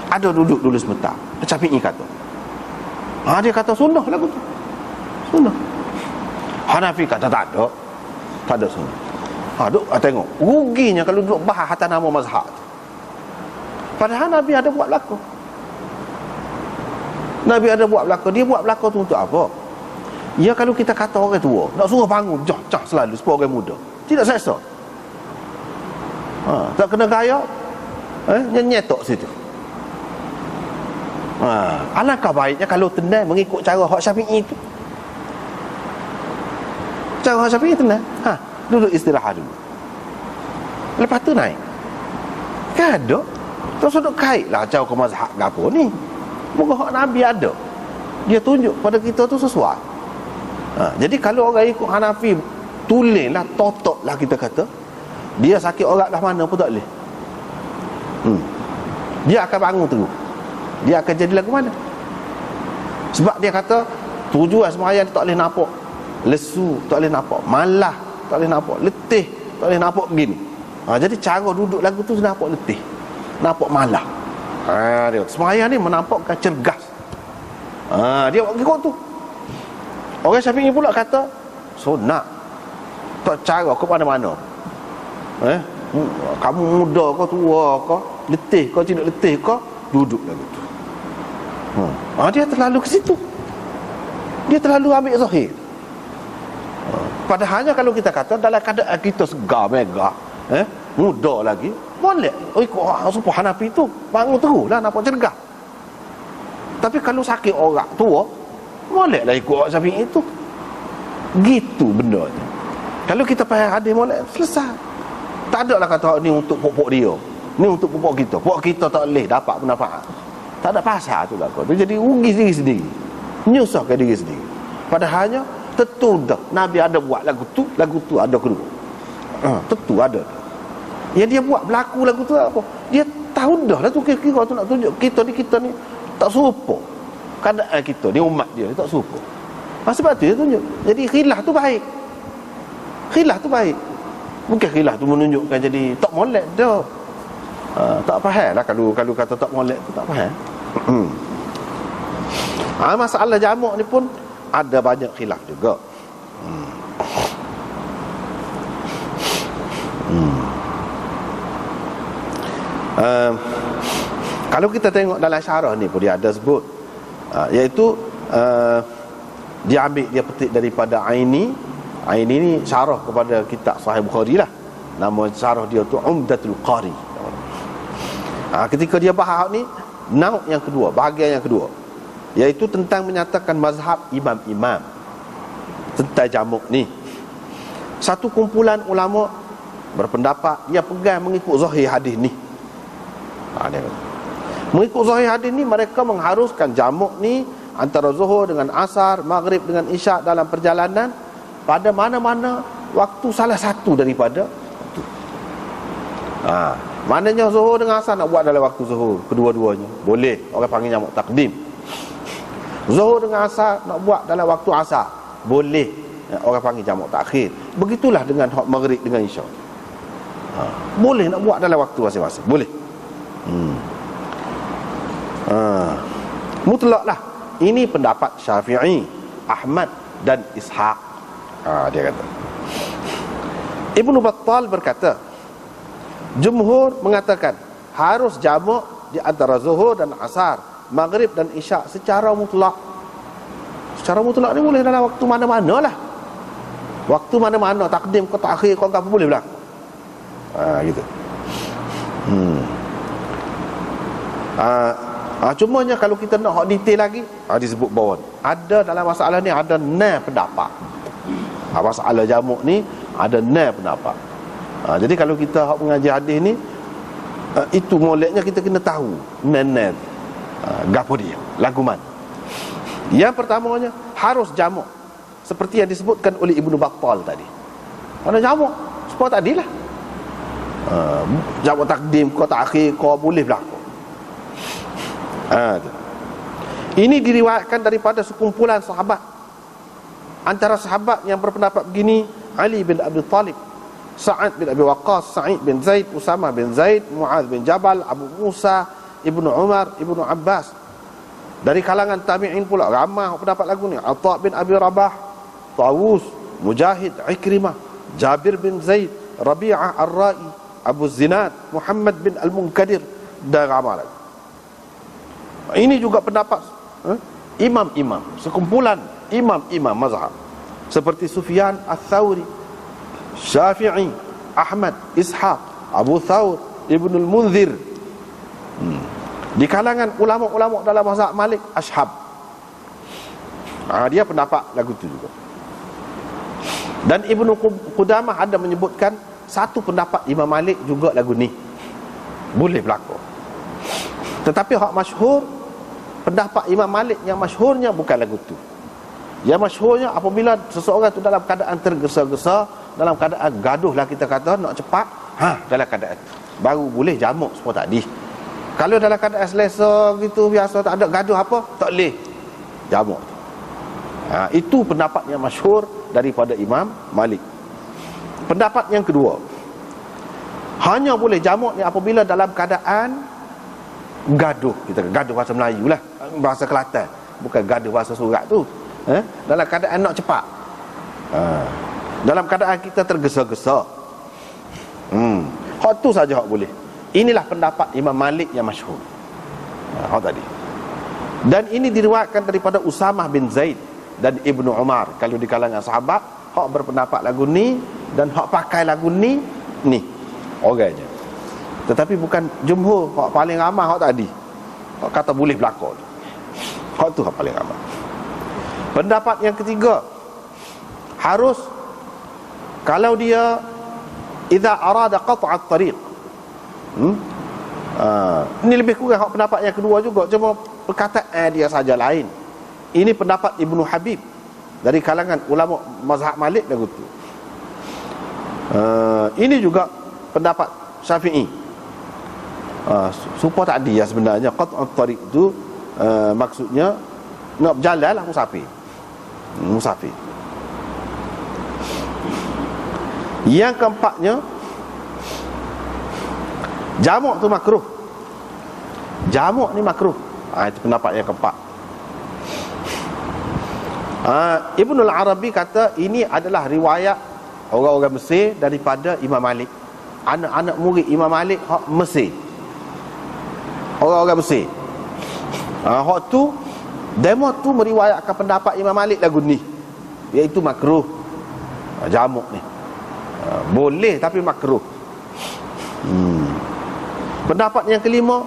ada duduk dulu sebentar. Syafi'i kata, dia kata sunnah lagu tu, sunnah. Hanafi kata tak ada sunnah. Tengok ruginya kalau duduk bahas atas nama mazhab tu. Padahal Nabi ada buat berlaku. Nabi ada buat berlaku. Dia buat berlaku tu untuk apa? Ya, kalau kita kata orang tua nak suruh bangun cah selalu supaya orang muda tidak selesa, tak kena gaya, nyetok situ. Alangkah baiknya kalau tenang mengikut cara hak Syafi'i tu. Cara hak Syafi'i tenang, duduk istirahat dulu, lepas tu naik. Kan ada terus duduk kait lah cara ke mazhab ke apa ni. Moga hak Nabi ada, dia tunjuk pada kita tu sesuai. Jadi kalau orang ikut Hanafi, tulislah, totok lah kita kata, dia sakit orang dah mana pun tak boleh. Dia akan bangun terus, dia akan jadi lagu mana. Sebab dia kata tujuan sembahyang tak boleh nampak lesu, tak boleh nampak malah, tak boleh nampak letih, tak boleh nampak begini. Jadi cara duduk lagu tu nampak letih, nampak malah. Dia sembahyang ni menampakkan cergas. Dia buat ikut tu. Orang Syafi'i pula kata sunat, tak cara ke mana-mana. Kamu muda ke tua ke, letih ke tidak letih ke, duduk lagu tu. Dia terlalu ke situ, dia terlalu ambil zahir. Padahalnya kalau kita kata dalam keadaan kita segar megah, muda lagi, boleh ikut supaya Hanafi tu bangun terus lah, nampak cergas. Tapi kalau sakit orang tua, moleklah ikut orang Syafi'i itu. Gitu benda ni. Kalau kita faham hadis molek, selesai. Tak ada lah kata ni untuk pokok dia, ni untuk pokok kita. Pokok kita tak boleh dapat manfaat. Tak ada pasal tu lah. Dia jadi rugi diri sendiri, menyusahkan diri sendiri. Padahalnya tentu dah Nabi ada buat lagu tu ada kedua. Tentu ada. Yang dia buat berlaku lagu tu apa? Dia tahu dah lah tu, kira-kira tu nak tunjuk kita ni tak serupa. Keadaan kita ni umat dia tak serupa. Sebab tu dia tunjuk. Jadi khilaf tu baik. Khilaf tu baik. Bukan khilaf tu menunjukkan jadi tak molek dah. Tak faham lah kalau kata tak molek tu tak faham. Masalah jamak ni pun ada banyak khilaf juga. Kalau kita tengok dalam syarah ni pun dia ada sebut, iaitu dia ambil, dia petik daripada Aini ni syarah kepada kitab Sahih Bukhari lah. Nama syarah dia tu Umdatul Qari. Ketika dia bahas ni, nauk yang kedua, bahagian yang kedua, iaitu tentang menyatakan mazhab imam-imam tentang jamuk ni. Satu kumpulan ulama berpendapat dia pegang mengikut zahir hadis ni. Dia kata, mengikut zahir hadis ni, mereka mengharuskan jamuk ni antara zuhur dengan asar, maghrib dengan isyak dalam perjalanan pada mana-mana waktu salah satu daripada itu. Maknanya zuhur dengan asar nak buat dalam waktu zuhur, kedua-duanya boleh, orang panggil jamuk takdim. Zuhur dengan asar nak buat dalam waktu asar, boleh, orang panggil jamuk takhir. Begitulah dengan maghrib dengan isyak. Boleh nak buat dalam waktu masing-masing, boleh. Mutlak lah. Ini pendapat Syafi'i, Ahmad dan Ishaq. Dia kata. Ibnu Battal berkata, jumhur mengatakan harus jamak di antara zuhur dan asar, maghrib dan isyak secara mutlak. Secara mutlak ni boleh dalam waktu mana-mana lah. Waktu mana-mana, takdim ke takhir ke apa boleh berlaku. Gitu. Cumanya kalau kita nak detail lagi, disebut bawah, ada dalam masalah ni ada 6 pendapat. Masalah jamuk ni ada 6 pendapat. Jadi kalau kita mengaji hadis ni, itu moleknya kita kena tahu nenet gapo dia, lagu mana. Yang pertamanya harus jamuk, seperti yang disebutkan oleh Ibnu Battal tadi. Mana jamuk seperti tadilah. Jamuk takdim ke takhir ke boleh berlaku. Ini diriwayatkan daripada sekumpulan sahabat. Antara sahabat yang berpendapat begini, Ali bin Abi Talib, Sa'ad bin Abi Waqqas, Sa'id bin Zaid, Usamah bin Zaid, Mu'adz bin Jabal, Abu Musa, Ibnu Umar, Ibnu Abbas. Dari kalangan tabi'in pula ramai pendapat lagu ni, Atha bin Abi Rabah, Tawus, Mujahid, Ikrimah, Jabir bin Zaid, Rabi'ah Ar-Ra'i, Abu Zinad, Muhammad bin Al-Munkadir, dan ramai lagi. Ini juga pendapat imam-imam, sekumpulan imam-imam mazhab seperti Sufyan Ats-Tsauri, Syafi'i, Ahmad, Ishaq, Abu Thawr, Ibnul Munzir. Di kalangan ulama-ulama dalam mazhab Malik, Ashhab. Dia pendapat lagu itu juga. Dan Ibnu Qudamah ada menyebutkan satu pendapat Imam Malik juga lagu ni boleh berlaku. Tetapi hak masyhur, pendapat Imam Malik yang masyhurnya bukan lagu tu. Yang masyhurnya apabila seseorang tu dalam keadaan tergesa-gesa, dalam keadaan gaduh lah kita kata, nak cepat, dalam keadaan baru boleh jamuk seperti tadi. Kalau dalam keadaan selesa gitu biasa, tak ada gaduh apa, tak boleh jamuk. Itu pendapat yang masyhur daripada Imam Malik. Pendapat yang kedua, hanya boleh jamuk ni apabila dalam keadaan gaduh. Kita gaduh bahasa Melayu lah, bahasa Kelantan, bukan gaduh bahasa surat tu. Dalam keadaan nak cepat, dalam keadaan kita tergesa-gesa, hak tu saja hak boleh. Inilah pendapat Imam Malik yang masyhur, hak tadi. Dan ini diriwayatkan daripada Usamah bin Zaid dan Ibnu Umar. Kalau di kalangan sahabat, hak berpendapat lagu ni dan hak pakai lagu ni orangnya. Tetapi bukan jumhur, hak paling ramai hak tadi, hak kata boleh berlaku. Hak tu hak paling aman. Pendapat yang ketiga, harus kalau dia idza arada qat'at tariq. Ini lebih kurang hak pendapat yang kedua juga, cuma perkataan dia saja lain. Ini pendapat Ibnu Habib dari kalangan ulama mazhab Malik dan gitu. Ini juga pendapat Syafi'i. Supaya tak ada sebenarnya qat'at tariq itu maksudnya nak berjalan lah musafir. Yang keempatnya, jamak tu makruh. Jamak ni makruh. Itu pendapat yang keempat. Ibnul Arabi kata ini adalah riwayat orang-orang Mesir daripada Imam Malik. Anak-anak murid Imam Malik hak Mesir, orang-orang Mesir. Hak tu demo tu meriwayatkan pendapat Imam Malik lagu ni, iaitu makruh jamak ni. Boleh tapi makruh. Pendapat yang kelima,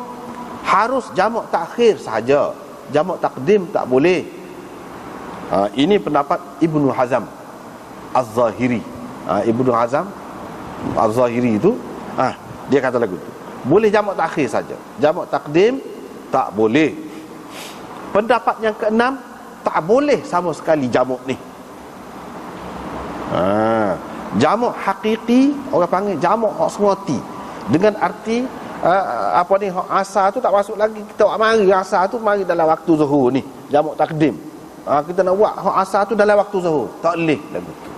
harus jamak takhir sahaja, jamak takdim tak boleh. Ini pendapat Ibnu Hazm Az-Zahiri. Ibnu Hazm Az-Zahiri itu dia kata lagu tu boleh jamak takhir saja, jamak takdim tak boleh. Pendapat yang keenam, tak boleh sama sekali jamak ni. Jamak hakiki, orang panggil jamak hak semati, dengan arti hak asar tu tak masuk lagi. Kita mari asar tu mari dalam waktu zuhur ni, jamak takdim. Kita nak buat hak asar tu dalam waktu zuhur, tak boleh lagu tu.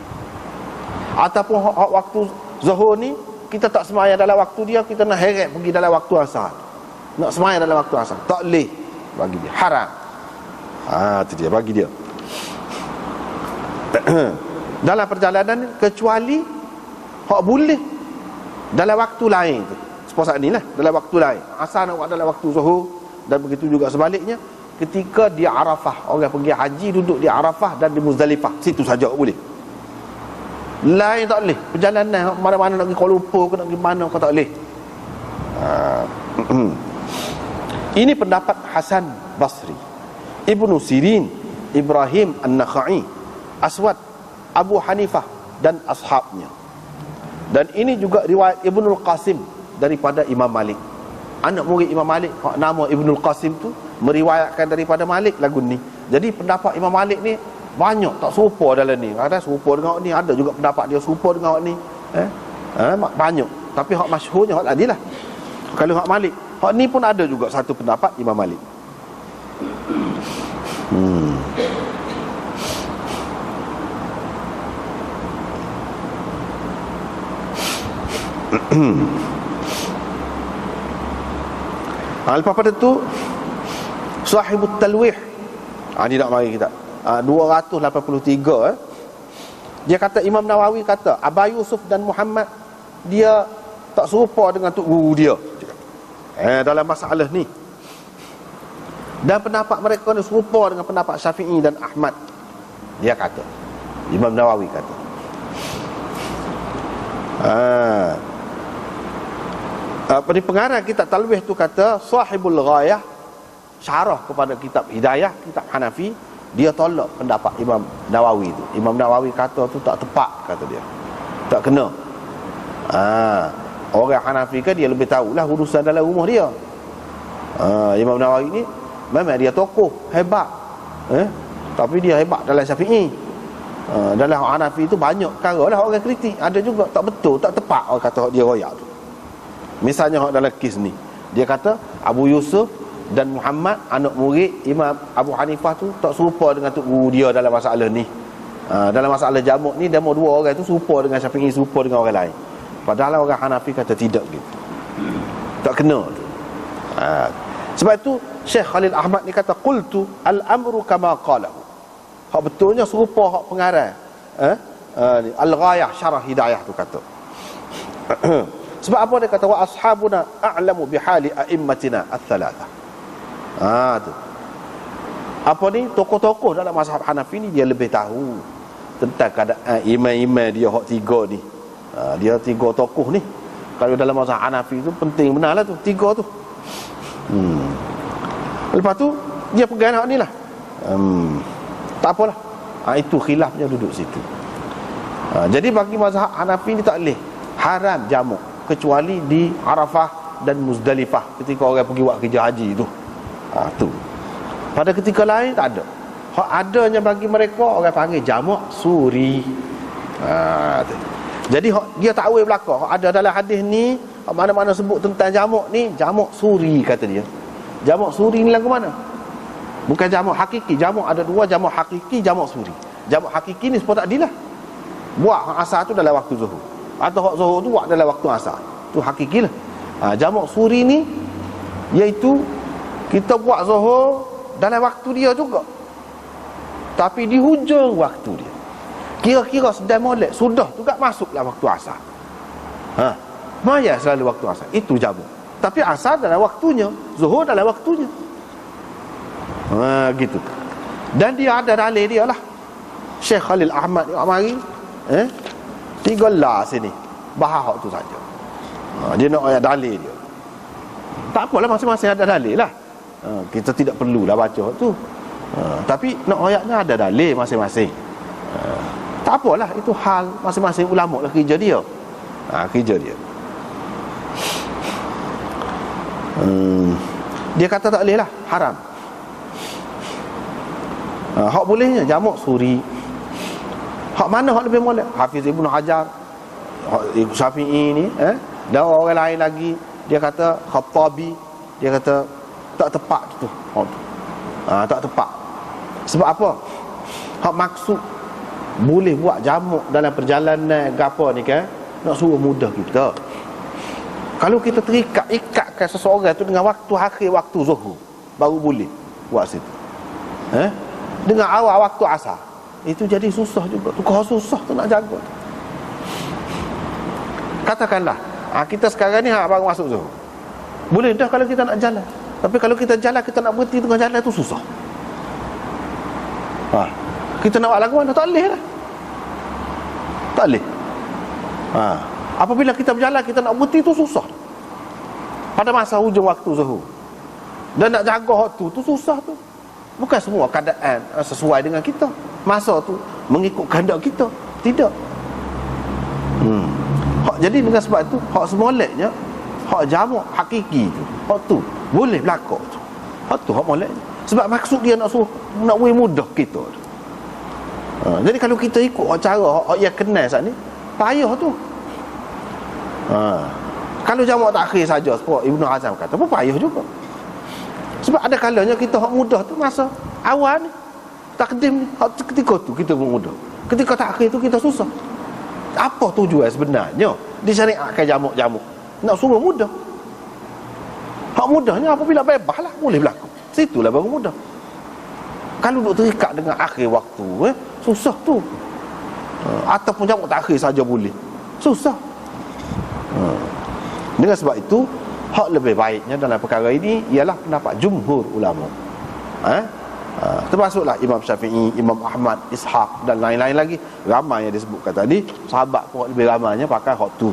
Ataupun hak waktu zuhur ni kita tak sembahyang dalam waktu dia, kita nak heret pergi dalam waktu asar, nak sembahyang dalam waktu asar, tak boleh bagi dia, haram. Itu dia bagi dia. Dalam perjalanan, kecuali hak boleh dalam waktu lain tu. Seperti ni lah, dalam waktu lain. Asal nak buat dalam waktu zuhur, dan begitu juga sebaliknya ketika di Arafah. Orang pergi haji duduk di Arafah dan di Muzdalifah, situ saja boleh. Lain tak boleh. Perjalanan mana-mana nak pergi Kuala Lumpur ke nak pergi mana kau tak boleh. Ini pendapat Hasan Basri, Ibnu Sirin, Ibrahim An-Nakhai, Aswad, Abu Hanifah dan ashabnya. Dan ini juga riwayat Ibnul Qasim daripada Imam Malik. Anak murid Imam Malik, nama Ibnul Qasim tu, meriwayatkan daripada Malik lagu ni. Jadi pendapat Imam Malik ni banyak, tak serupa dalam ni. Ada serupa dengan ni, ada juga pendapat dia serupa dengan ni. Banyak. Tapi hak masyhurnya hak tadi lah. Kalau hak Malik, hak ni pun ada juga satu pendapat Imam Malik. Lepas pada tu Sahibut Talwih, ni nak mari kita 283. Dia kata, Imam Nawawi kata Aba Yusuf dan Muhammad dia tak serupa dengan tok guru dia dalam masalah ni, dan pendapat mereka ni serupa dengan pendapat Syafi'i dan Ahmad. Dia kata, Imam Nawawi kata pengarang kitab Talwih tu kata, Sahibul Ghayah, syarah kepada kitab Hidayah, kitab Hanafi, dia tolak pendapat Imam Nawawi tu. Imam Nawawi kata tu tak tepat, kata dia, tak kena. Orang Hanafi kan dia lebih tahulah urusan dalam rumah dia. Imam Nawawi ni memang dia tokoh hebat, tapi dia hebat dalam Syafi'i. Dalam Hanafi tu banyak perkara lah orang kritik, ada juga tak betul, tak tepat orang kata dia royak tu. Misalnya dalam kes ni, dia kata Abu Yusuf dan Muhammad, anak murid Imam Abu Hanifah tu, tak serupa dengan tok guru dia dalam masalah ni. Dalam masalah jamak ni, demo dua orang tu serupa dengan Syafi'i, serupa dengan orang lain. Padahal orang Hanafi kata tidak gitu, tak kena tu. Sebab itu Syekh Khalil Ahmad ni kata, qultu al-amru kama qalahu. Hak betulnya serupa hak pengarang Al-Ghayah Syarah Hidayah tu kata. Sebab apa dia kata, wa ashabuna a'lamu bihali a'immatina ats-tsalatsa. Tu. Apa ni, tokoh-tokoh dalam mazhab Hanafi ni dia lebih tahu tentang keadaan imam-imam dia hak tiga ni. Dia tiga tokoh ni. Kalau dalam mazhab Hanafi tu penting benarlah tu, tiga tu. Lepas tu dia pegang hak ni lah. Tak apalah. Itu khilafnya duduk situ. Jadi bagi mazhab Hanafi ni tak boleh haram jamak kecuali di Arafah dan Muzdalifah ketika orang pergi buat kerja haji tu. Tu. Pada ketika lain tak ada. Hak adanya bagi mereka orang panggil jamak suri. Jadi dia tak boleh belaka. Hak ada dalam hadis ni, mana-mana sebut tentang jamak ni, jamak suri kata dia. Jamak suri ni lagu mana? Bukan jamak hakiki. Jamak ada dua, jamak hakiki, jamak suri. Jamak hakiki ni sepatutnya adil lah. Buat hak asar tu dalam waktu zuhur, atau hak zuhur tu buat dalam waktu asar. Tu hakiki lah. Jamak suri ni iaitu kita buat zuhur dalam waktu dia juga, tapi di hujung waktu dia. Kira-kira sedang molek, sudah juga masuklah waktu asar. Maya selalu waktu asar. Itu jamak. Tapi asar dalam waktunya, zuhur dalam waktunya. Gitu. Dan dia ada dalil dia lah. Syekh Khalil Ahmad mari 3 lah sini bahas hak tu saja. Dia nak ayat dalil dia. Tak apalah, masing-masing ada dalil lah. Kita tidak perlulah baca hak tu. Tapi nak ayatnya ada dalil masing-masing. Tak apalah, itu hal masing-masing ulama lah, kerja dia. Kerja dia. Dia kata tak boleh lah, haram. Hak bolehnya jamak suri. Hak mana hak lebih molek? Hafiz Ibn Hajar, Ibn Syafi'i ni, dan orang lain lagi, dia kata Khattabi, dia kata tak tepat tu. Tak tepat. Sebab apa? Hak maksud boleh buat jamak dalam perjalanan gapo ni kan, nak suruh mudah kita. Kalau kita ikatkan seseorang tu dengan waktu akhir waktu zuhur, baru boleh buat situ. Dengan awal waktu asar, itu jadi susah juga. Tukar susah tu nak jaga. Katakanlah kita sekarang ni baru masuk zuhur, boleh dah kalau kita nak jalan. Tapi kalau kita jalan, kita nak berhenti tengah jalan tu susah. Kita nak buat lagu mana, tak boleh lah. Tak boleh. Apabila kita berjalan, kita nak berhenti tu susah. Pada masa hujung waktu zuhur, dan nak jaga waktu tu susah tu. Bukan semua keadaan sesuai dengan kita. Masa tu mengikut kehendak kita. Tidak. Jadi dengan sebab tu, hak semoleknya, hak jamak hakiki tu, hak tu boleh berlaku tu. Hak tu hak moleknya. Sebab maksud dia nak suruh, nak buat mudah kita tu. Jadi kalau kita ikut cara hak yang kenal saat ni, payah tu. Kalau jamak takhir saja, sebab Ibnu Hazm kata, pun payah juga. Sebab ada kalanya kita hak mudah tu masa awal ni, takdim ni, ketika tu kita mudah, ketika takhir tu kita susah. Apa tujuan sebenarnya disyariatkan jamak-jamak? Nak suruh mudah. Hak mudahnya apabila bebas lah, boleh berlaku. Situlah baru mudah. Kalau duk terikat dengan akhir waktu, susah tu. Ataupun jamak takhir saja boleh, susah. Dengan sebab itu, hak lebih baiknya dalam perkara ini ialah pendapat jumhur ulama. Termasuklah Imam Syafi'i, Imam Ahmad, Ishaq dan lain-lain lagi. Ramai yang disebutkan tadi. Sahabat pun lebih ramainya pakai hak tu.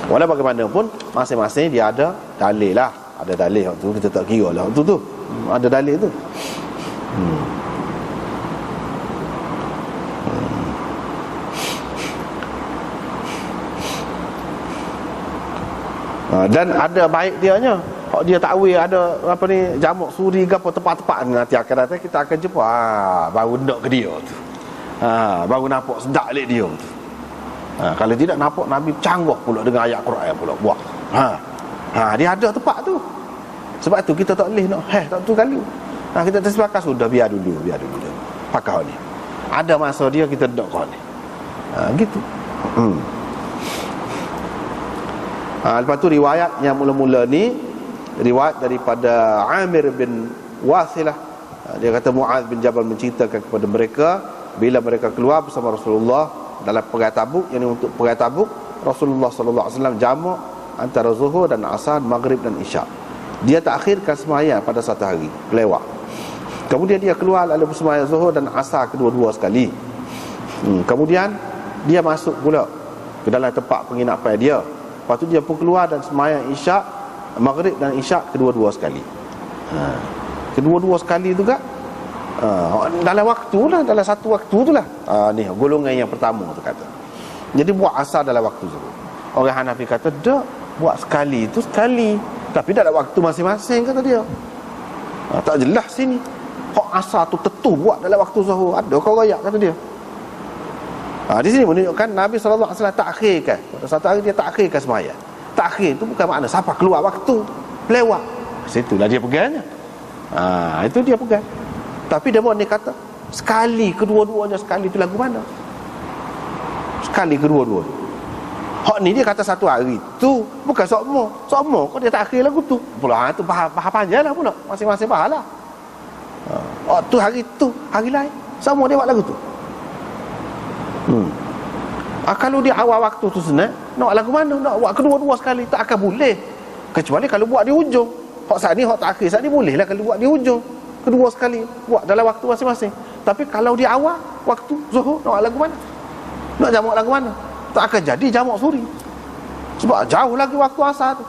Walau bagaimanapun, masing-masing dia ada dalil lah. Ada dalil hak tu, kita tak kira lah hak tu. Ada dalil tu. Dan ada baik dianya. Dia takwil ada apa ni, jamak suri ke apa tepat-tepat, nanti akan datang kita akan jumpa. Baru nak ke dia tu. Baru nampak sedap lek dia tu. Kalau tidak nampak Nabi canggah pula dengan ayat Quran pula buat. Dia ada tepat tu. Sebab tu kita tak boleh nak tak tu kali. Kita tersepakat sudah biar dulu. Pakai ni. Ada masa dia kita dok kau ni. Gitu. Lepas tu riwayat yang mula-mula ni, riwayat daripada Amir bin Wasilah. Dia kata Mu'adz bin Jabal menceritakan kepada mereka, bila mereka keluar bersama Rasulullah dalam perang Tabuk, yang untuk perang Tabuk, Rasulullah sallallahu alaihi wasallam jamak antara zuhur dan asar, maghrib dan isyak. Dia takhirkan sembahyang pada satu hari, kelewat. Kemudian dia keluar lalu bersembahyang zuhur dan asar kedua-dua sekali. Kemudian dia masuk pula ke dalam tempat penginapan dia. Lepas tu dia pun keluar dan sembahyang isyak, maghrib dan isyak kedua-dua sekali. kedua-dua sekali tu kak. Dalam waktu lah, dalam satu waktu tu lah. Ni golongan yang pertama tu kata. Jadi buat asar dalam waktu tu. Orang Hanafi kata tak, buat sekali tu sekali, tapi dalam waktu masing-masing kata dia. Tak jelas sini. Hak asar tu tentu buat dalam waktu zuhur. Ada kau royak kata dia. Di sini menunjukkan Nabi SAW takhirkan. Satu hari dia takhirkan sembahyang. Takhir tu bukan makna sampai keluar waktu, lewat. Situlah dia pegangnya. Itu dia pegang. Tapi dia buat ni kata sekali kedua-duanya, sekali tu lagu mana? Sekali kedua-dua. Hak ni dia kata satu hari tu bukan sokmo. Sokmo kau dia takhir lagu tu. Pula tu faham panjanglah pula. Masing-masing faham lah. Tu hari tu, hari lain sama dia buat lagu tu. Kalau dia awal waktu tu senang, nak lagu mana? Nak buat kedua-dua sekali tak akan boleh. Kecuali kalau buat di hujung. Hak saat ni, hak takhir saat ni boleh lah kalau buat di hujung. Kedua sekali buat dalam waktu masing-masing. Tapi kalau di awal waktu zuhur, nak lagu mana? Nak jamak lagu mana? Tak akan jadi jamak suri. Sebab jauh lagi waktu asar tu.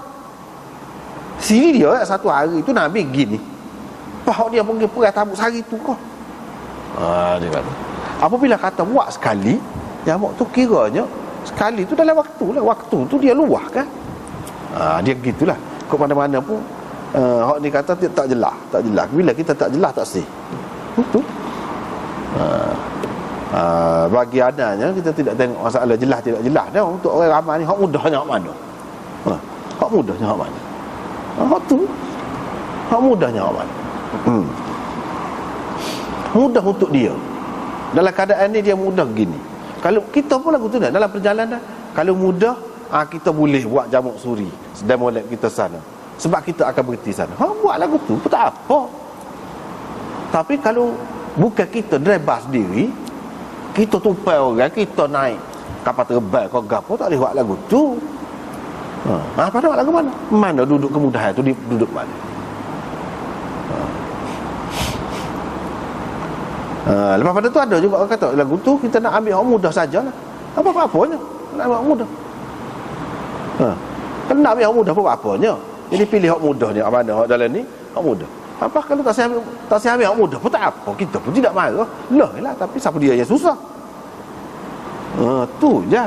Sini dia satu hari tu Nabi gini. Pahak dia pergi perai tabuk sehari tu kau. Dia kata. Apabila kata buat sekali, jamak tu kiranya sekali tu dalam waktu lah. Waktu tu dia luah kan. Dia gitulah. Kau mana-mana pun hak ni kata tak jelas. Bila kita tak jelas tak sih. Itu. Bagi adanya kita tidak tengok masalah jelas tidak jelas dah. Untuk orang ramai ni hak mudahnya hak mana? Hak mudahnya hak mana? Hak tu. Hak mudahnya hak mana? Mudah untuk dia. Dalam keadaan ni dia mudah gini. Kalau kita pun lagu tu dah dalam perjalanan, kalau mudah kita boleh buat jamak suri sedang molek kita sana. Sebab kita akan berhenti sana. Buat lagu tu pun tak apa. Tapi kalau bukan kita driver sendiri, kita tupai orang, kita naik kapal terbang kau gapo, tak boleh buat lagu tu. Pada buat lagu mana? Mana duduk kemudahan tu, duduk mana? Lepas pada tu ada juga orang kata lagu tu kita nak ambil hak mudah sajalah. Apa-apanya nak ambil hak mudah. Kalau nak ambil hak mudah apa-apanya. Jadi pilih hak mudahnya. Mana hak dalam ni hak mudah. Apa kalau tak saya ambil hak mudah pun tak apa. Kita pun tidak marah. Lah tapi siapa dia yang susah. Tu je.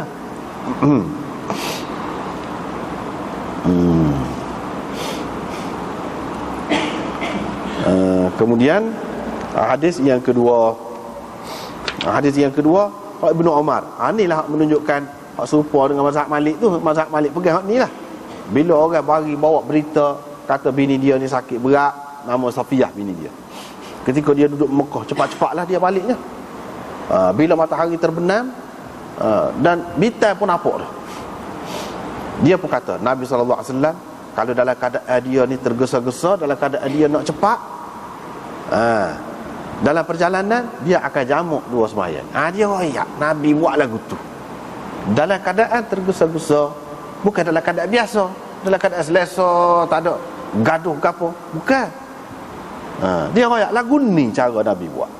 Kemudian hadis yang kedua hak Ibnu Umar. Inilah hak menunjukkan hak serupa dengan mazhab Malik tu. Mazhab Malik pegang hak ni lah. Bila orang bawa berita kata bini dia ni sakit berat, nama Safiyah bini dia, ketika dia duduk Mekah, cepat-cepatlah dia baliknya. Bila matahari terbenam dan bintang pun nampak dah, dia pun kata Nabi SAW kalau dalam keadaan dia ni tergesa-gesa, dalam keadaan dia nak cepat, dalam perjalanan dia akan jamuk dua sembahyang. Dia royak Nabi buat lagu tu dalam keadaan tergesa-gesa, bukan dalam keadaan biasa, dalam keadaan selesa, tak ada gaduh ke apa, bukan. Dia royak lagu ni cara Nabi buat.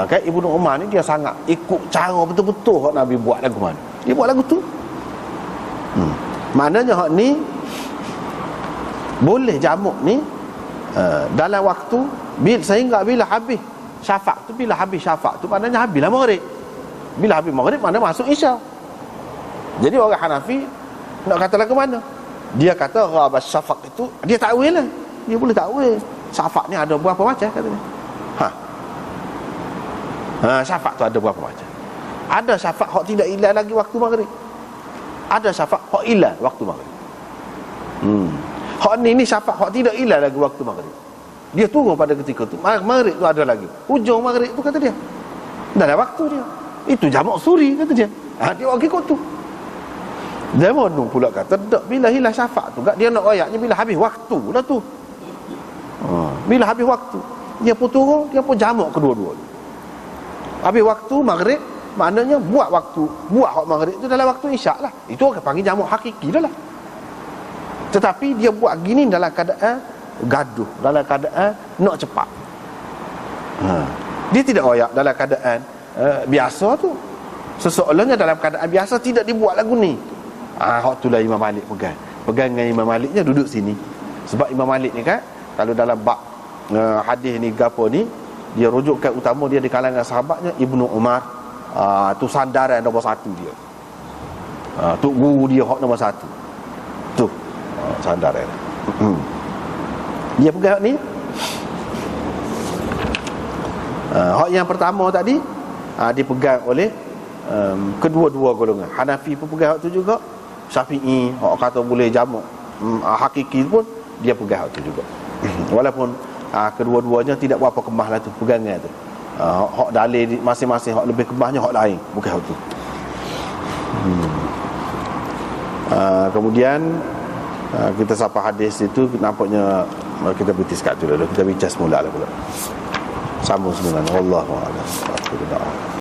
Kan Ibnu Umar ni dia sangat ikut cara betul-betul hak Nabi buat lagu mana. Dia buat lagu tu. Maknanya hak ni boleh jamuk ni dalam waktu sehingga bila habis syafaq tu, bila habis syafaq tu maknanya habislah maghrib. Bila habis maghrib mana masuk isya. Jadi orang Hanafi nak kata lagu mana? Dia kata ghabas syafaq itu dia takwil lah. Dia boleh takwil. Syafaq ni ada berapa macam katanya. Syafaq tu ada berapa macam. Ada syafaq hak tidak hilang lagi waktu maghrib. Ada syafaq hak hilang waktu maghrib. Hak ni syafaq hak tidak hilang lagi waktu maghrib. Dia turun pada ketika tu. Maghrib tu ada lagi. Hujung maghrib tu kata dia. Dalam waktu dia. Itu jamak suri kata dia. Dia orang ikut tu. Dia monung pula kata tak, bila hilang syafaq tu dia nak royaknya bila habis waktu lah tu. Bila habis waktu dia pun turun, dia pun jamak kedua-dua. Habis waktu maghrib, maknanya buat hak maghrib tu dalam waktu isyak lah. Itu orang panggil jamak hakiki dah lah. Tetapi dia buat gini dalam keadaan gaduh, dalam keadaan nak cepat. Dia tidak royak dalam keadaan biasa tu. Seseolahnya dalam keadaan biasa tidak dibuat lagu ni. Hak tu lah Imam Malik pegang dengan Imam Maliknya duduk sini. Sebab Imam Malik ni kan, kalau dalam bab hadis ni gapo ni, dia rujukan utama dia di kalangan sahabatnya Ibnu Umar. Tu sandaran nombor satu dia. Tu guru dia hak nombor satu. Tu sandaran. Dia pegang hak ni. Hak yang pertama tadi dipegang oleh kedua-dua golongan. Hanafi pun pegang hak tu juga. Syafi'i hak kata boleh jamak hakiki pun dia pegang hak tu juga. Walaupun kedua-duanya tidak berapa kemah lah tu pegangan tu. Hak dalil masing-masing hak lebih kemahnya hak lain, bukan hak tu. Kemudian kita sampai hadis itu nampaknya kita berhenti sekat tu dulu. Kita bincang semula lah pula. Sambung semula. Wallahu a'lam.